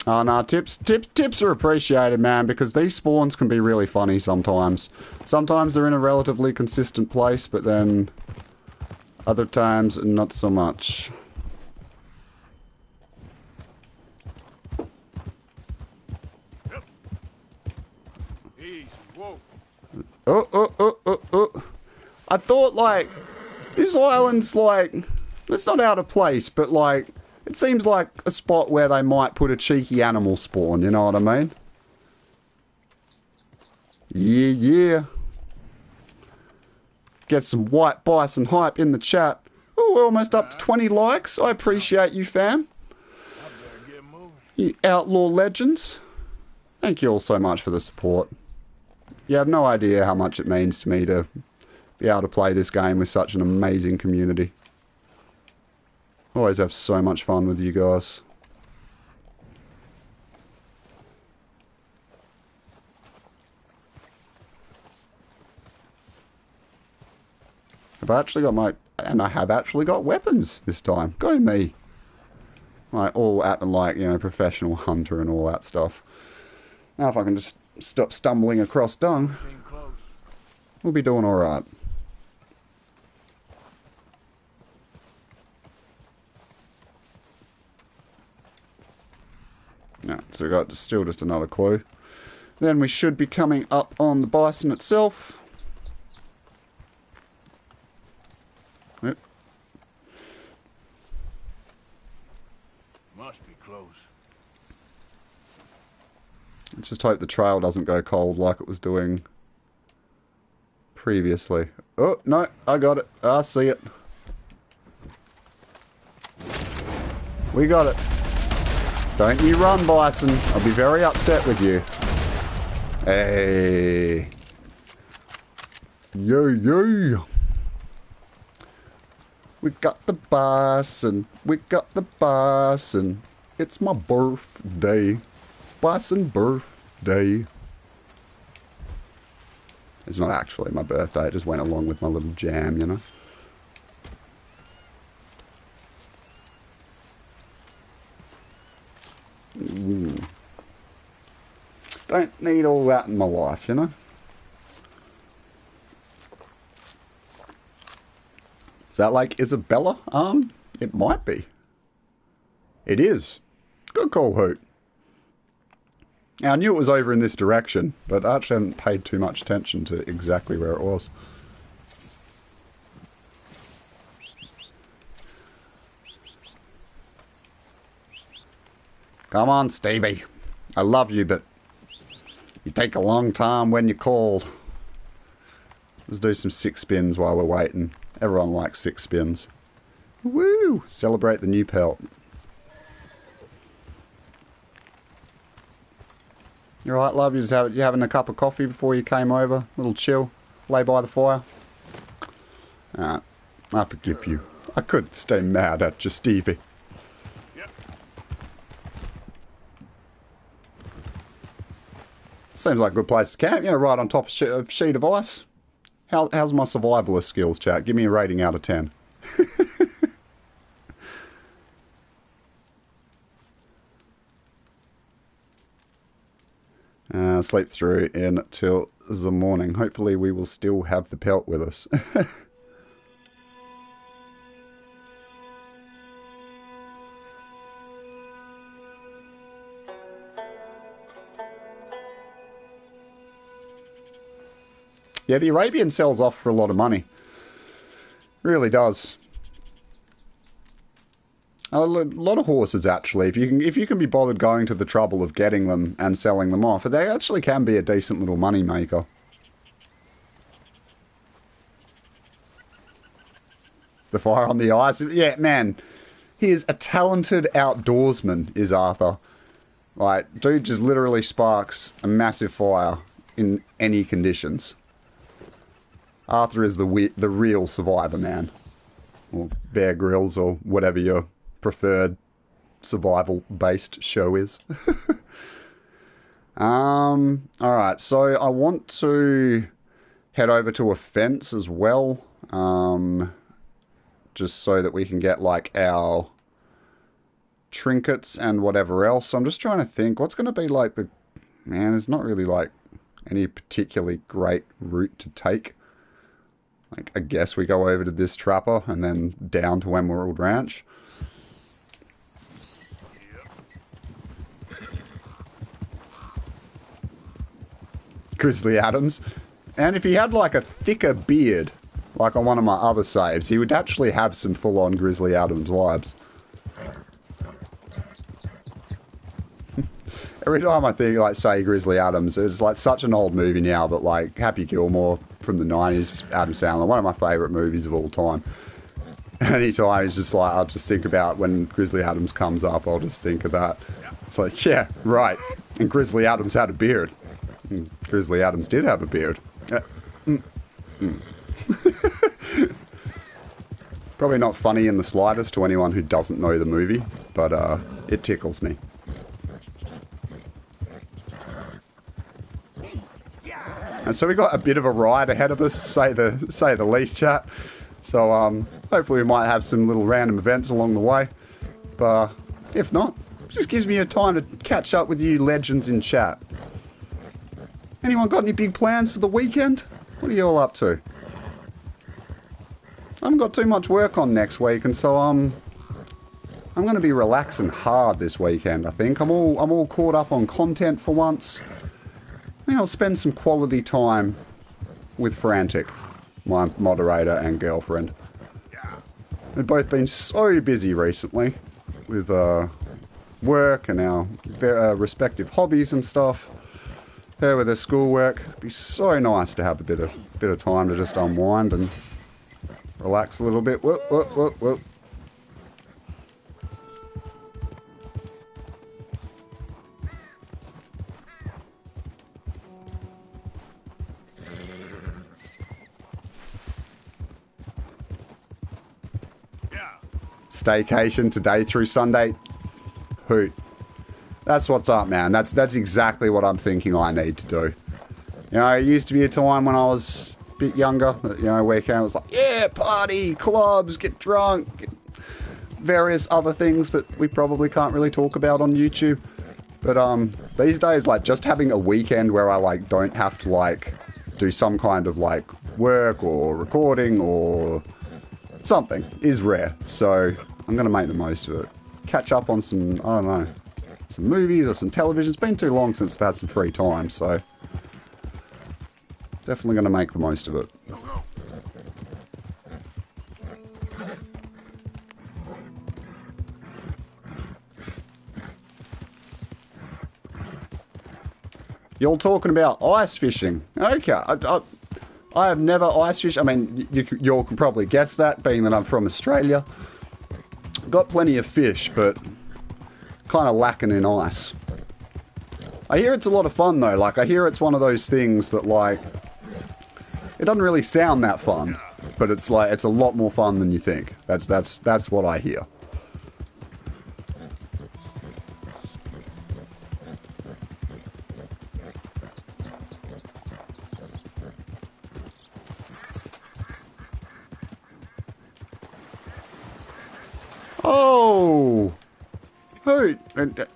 Oh, no, tips are appreciated, man, because these spawns can be really funny sometimes. Sometimes they're in a relatively consistent place, but then other times, not so much. Yep. Easy, whoa. Oh. I thought, like, this island's, like, it's not out of place, but, like, it seems like a spot where they might put a cheeky animal spawn, you know what I mean? Yeah. Get some white bison hype in the chat. Oh, we're almost up to 20 likes. I appreciate you, fam. You outlaw legends. Thank you all so much for the support. You have no idea how much it means to me to be able to play this game with such an amazing community. Always have so much fun with you guys. I have actually got weapons this time. Go me. Like, all acting like, you know, professional hunter and all that stuff. Now if I can just stop stumbling across dung, we'll be doing alright. Yeah, so we've got still just another clue. Then we should be coming up on the bison itself. Yep. Must be close. Let's just hope the trail doesn't go cold like it was doing previously. Oh, no, I got it. I see it. We got it. Don't you run, Bison. I'll be very upset with you. Hey. Yo. We got the Bison. We got the Bison. It's my birthday. Bison birthday. It's not actually my birthday. It just went along with my little jam, you know. Ooh. Don't need all that in my life, you know. Is that like Isabella? It might be. It is. Good call, Hoot. Now, I knew it was over in this direction, but I actually hadn't paid too much attention to exactly where it was. Come on, Stevie. I love you, but you take a long time when you're called. Let's do some 6 spins while we're waiting. Everyone likes 6 spins. Woo! Celebrate the new pelt. You alright, love? You having a cup of coffee before you came over? A little chill? Lay by the fire? Alright. I forgive you. I couldn't stay mad at you, Stevie. Seems like a good place to camp, you know, right on top of a sheet of ice. How's my survivalist skills, chat? Give me a rating out of 10. Sleep through until the morning. Hopefully we will still have the pelt with us. Yeah, the Arabian sells off for a lot of money. Really does. A lot of horses, actually. If you can be bothered going to the trouble of getting them and selling them off, they actually can be a decent little money maker. The fire on the ice. Yeah, man. He is a talented outdoorsman, is Arthur. Like, dude just literally sparks a massive fire in any conditions. Arthur is the real survivor, man. Or Bear Grylls, or whatever your preferred survival-based show is. Alright, so I want to head over to a fence as well. Just so that we can get, like, our trinkets and whatever else. So I'm just trying to think, what's going to be, like, the... Man, there's not really, like, any particularly great route to take. Like, I guess we go over to this trapper and then down to Emerald Ranch. Grizzly Adams. And if he had, like, a thicker beard, like on one of my other saves, he would actually have some full-on Grizzly Adams vibes. Every time I think, like, say Grizzly Adams, it's like such an old movie now, but like Happy Gilmore from the 90s, Adam Sandler, one of my favourite movies of all time. Anytime it's just like, I'll just think about when Grizzly Adams comes up, I'll just think of that. It's like, yeah, right. And Grizzly Adams had a beard. And Grizzly Adams did have a beard. Probably not funny in the slightest to anyone who doesn't know the movie, but it tickles me. And so we got a bit of a ride ahead of us, to say the least, chat. So hopefully we might have some little random events along the way. But if not, it just gives me a time to catch up with you legends in chat. Anyone got any big plans for the weekend? What are you all up to? I haven't got too much work on next week, and so I'm going to be relaxing hard this weekend. I think I'm all caught up on content for once. I think I'll spend some quality time with Frantic, my moderator and girlfriend. We've both been so busy recently with work and our respective hobbies and stuff. Her with her schoolwork. It'd be so nice to have a bit of time to just unwind and relax a little bit. Whoop, whoop, whoop, whoop. Staycation today through Sunday. Hoot. That's what's up, man. That's exactly what I'm thinking I need to do. You know, it used to be a time when I was a bit younger, you know, weekend was like, yeah, party, clubs, get drunk, get various other things that we probably can't really talk about on YouTube. But these days, like, just having a weekend where I, like, don't have to, like, do some kind of, like, work or recording or something is rare. So I'm going to make the most of it. Catch up on some, I don't know, some movies or some television. It's been too long since I've had some free time, so definitely going to make the most of it. You're talking about ice fishing. Okay. I have never ice fished. I mean, you all can probably guess that, being that I'm from Australia. Got plenty of fish, but kind of lacking in ice. I hear it's a lot of fun, though. Like, I hear it's one of those things that, like, it doesn't really sound that fun, but it's like, it's a lot more fun than you think. That's what I hear. Oh! Hoot!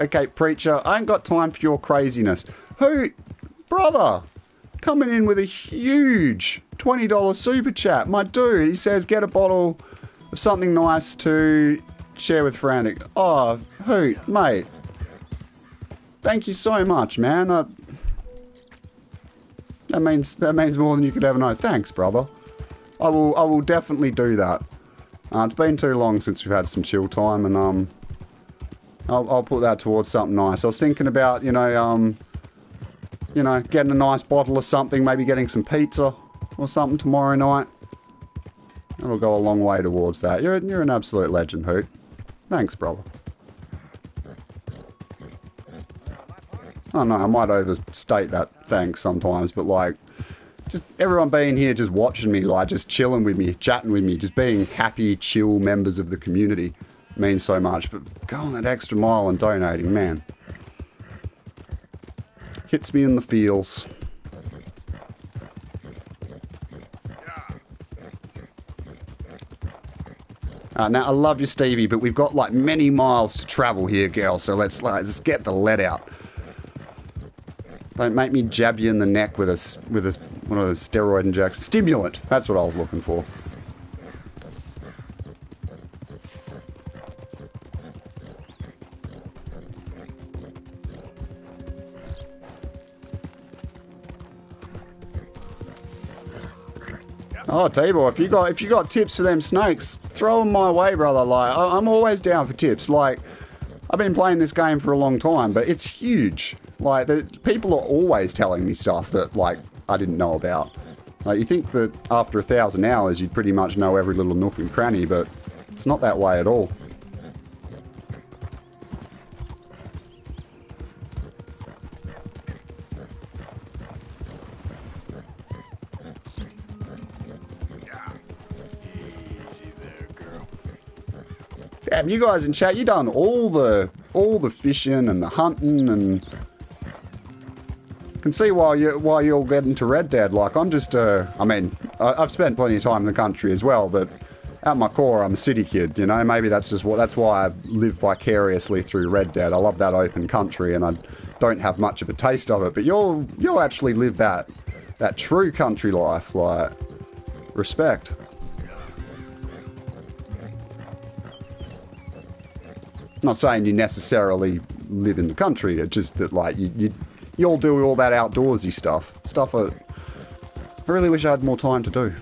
Okay, preacher, I ain't got time for your craziness. Hoot! Brother! Coming in with a huge $20 super chat. My dude, he says get a bottle of something nice to share with Frantic. Oh, Hoot, mate. Thank you so much, man. That means more than you could ever know. Thanks, brother. I will definitely do that. It's been too long since we've had some chill time, and I'll put that towards something nice. I was thinking about, you know, getting a nice bottle of something, maybe getting some pizza or something tomorrow night. That'll go a long way towards that. You're an absolute legend, Hoot. Thanks, brother. I don't know, I might overstate that thanks sometimes, but like, just everyone being here, just watching me, like just chilling with me, chatting with me, just being happy, chill members of the community means so much. But going that extra mile and donating, man, hits me in the feels. Now, I love you, Stevie, but we've got like many miles to travel here, girl, so let's get the lead out. Don't make me jab you in the neck with one of those steroid injections. Stimulant, that's what I was looking for. Oh, T-Boy, if you got tips for them snakes, throw them my way, brother. Like, I'm always down for tips. Like, I've been playing this game for a long time, but it's huge. Like, people are always telling me stuff that, like, I didn't know about. Like, you think that after 1,000 hours, you'd pretty much know every little nook and cranny, but it's not that way at all. Damn, you guys in chat, you done all the fishing and the hunting, and can see why you're getting to Red Dead. Like, I'm just I mean, I've spent plenty of time in the country as well, but at my core, I'm a city kid. You know, maybe that's why I live vicariously through Red Dead. I love that open country, and I don't have much of a taste of it. But you'll actually live that true country life. Like, respect. Not saying you necessarily live in the country, it's just that, like, you'll do all that outdoorsy stuff I really wish I had more time to do.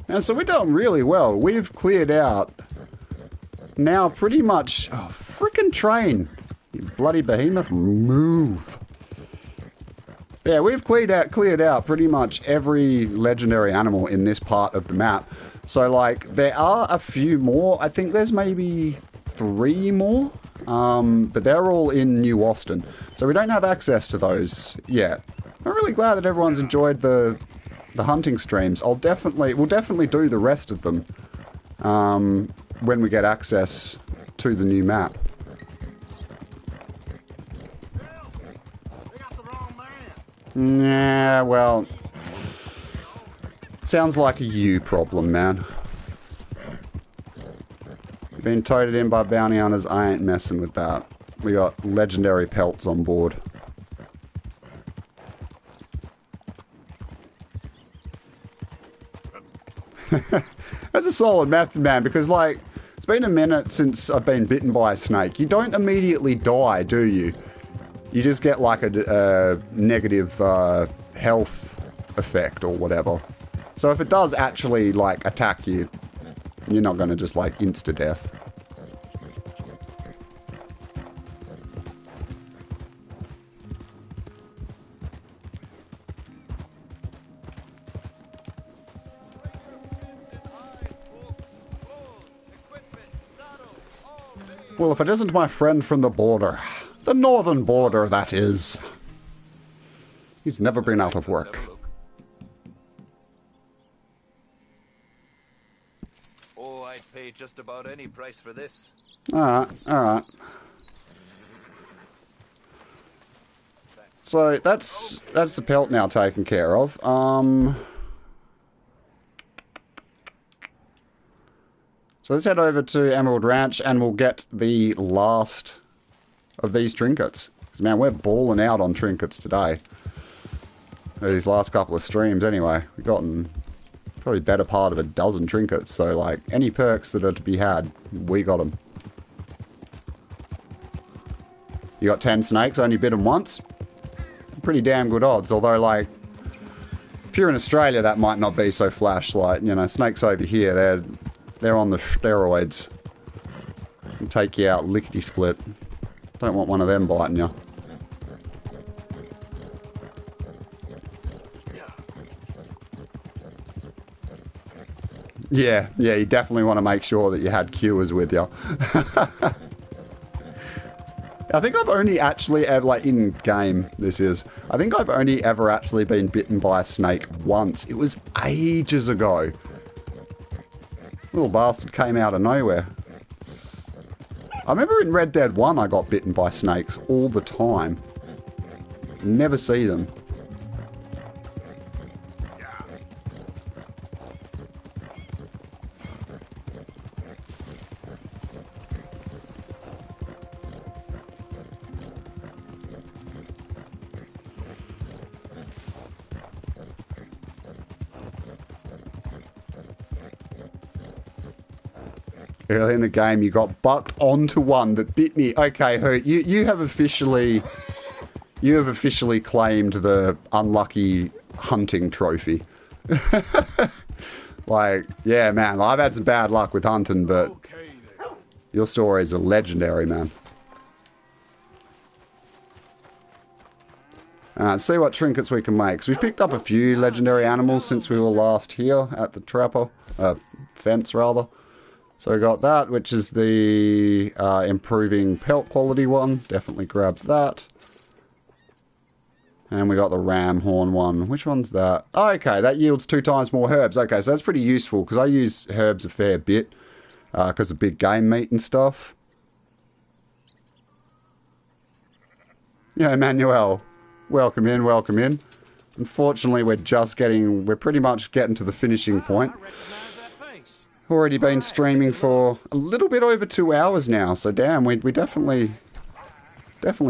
And so we're doing really well. We've cleared out now pretty much... Oh, frickin' train! You bloody behemoth, move! Yeah, we've cleared out pretty much every legendary animal in this part of the map. So, like, there are a few more. I think there's maybe 3 more. But they're all in New Austin. So we don't have access to those yet. I'm really glad that everyone's enjoyed the hunting streams. We'll definitely do the rest of them when we get access to the new map. Yeah, well, sounds like a you problem, man. Being toted in by bounty hunters, I ain't messing with that. We got legendary pelts on board. That's a solid method, man, because, like, it's been a minute since I've been bitten by a snake. You don't immediately die, do you? You just get, like, a negative health effect or whatever. So if it does actually, like, attack you, you're not going to just, like, insta-death. Well, if it isn't my friend from the border. The northern border, that is. He's never been out of work. Oh, I'd pay just about any price for this. Alright, alright. So, that's the pelt now taken care of. So let's head over to Emerald Ranch and we'll get the last of these trinkets. Because, man, we're balling out on trinkets today. These last couple of streams, anyway. We've gotten probably better part of a dozen trinkets. So, like, any perks that are to be had, we got them. You got 10 snakes, only bit them once. Pretty damn good odds. Although, like, if you're in Australia, that might not be so flash. Like, you know, snakes over here, they're on the steroids. They'll take you out lickety-split. Don't want one of them biting you. Yeah, you definitely want to make sure that you had cures with you. I think I've only actually ever, like, in game, this is, I think I've only ever actually been bitten by a snake once. It was ages ago. Little bastard came out of nowhere. I remember in Red Dead 1 I got bitten by snakes all the time. Never see them. Early in the game, you got bucked onto one that bit me. Okay, Hoot, you have officially claimed the unlucky hunting trophy. Like, yeah, man, I've had some bad luck with hunting, but your stories are legendary, man. Let's see what trinkets we can make. So we've picked up a few legendary animals since we were last here at the trapper, fence rather. So we got that, which is the improving pelt quality one. Definitely grab that. And we got the ram horn one. Which one's that? Oh, okay, that yields 2 times more herbs. Okay, so that's pretty useful because I use herbs a fair bit because of big game meat and stuff. Yeah, Emmanuel, welcome in, welcome in. Unfortunately, we're pretty much getting to the finishing point. Already been streaming for a little bit over 2 hours now, so damn, we definitely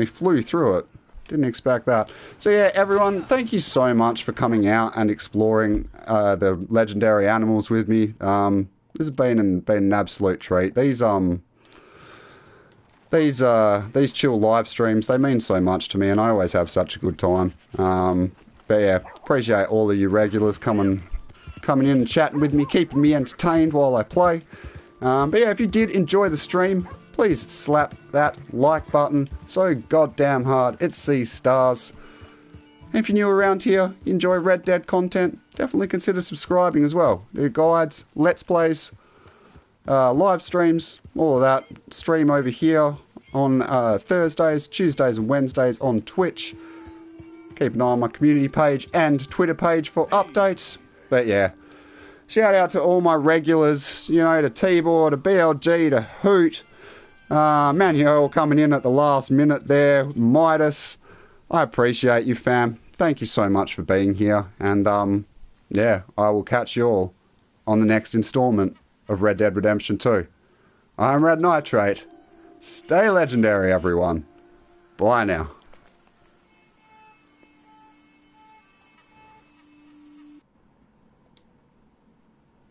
flew through it. Didn't expect that. So yeah, everyone, thank you so much for coming out and exploring the legendary animals with me. This has been an absolute treat. These chill live streams, they mean so much to me, and I always have such a good time. But yeah, appreciate all of you regulars coming in and chatting with me, keeping me entertained while I play. But yeah, if you did enjoy the stream, please slap that like button so goddamn hard it sees stars. And if you're new around here, you enjoy Red Dead content, definitely consider subscribing as well. Do guides, let's plays, live streams, all of that. Stream over here on Thursdays, Tuesdays and Wednesdays on Twitch. Keep an eye on my community page and Twitter page for updates. But yeah, shout out to all my regulars, you know, to T-Boy, to BLG, to Hoot, Manuel coming in at the last minute there, Midas. I appreciate you, fam. Thank you so much for being here. And yeah, I will catch you all on the next installment of Red Dead Redemption 2. I'm Red Nitrate. Stay legendary, everyone. Bye now.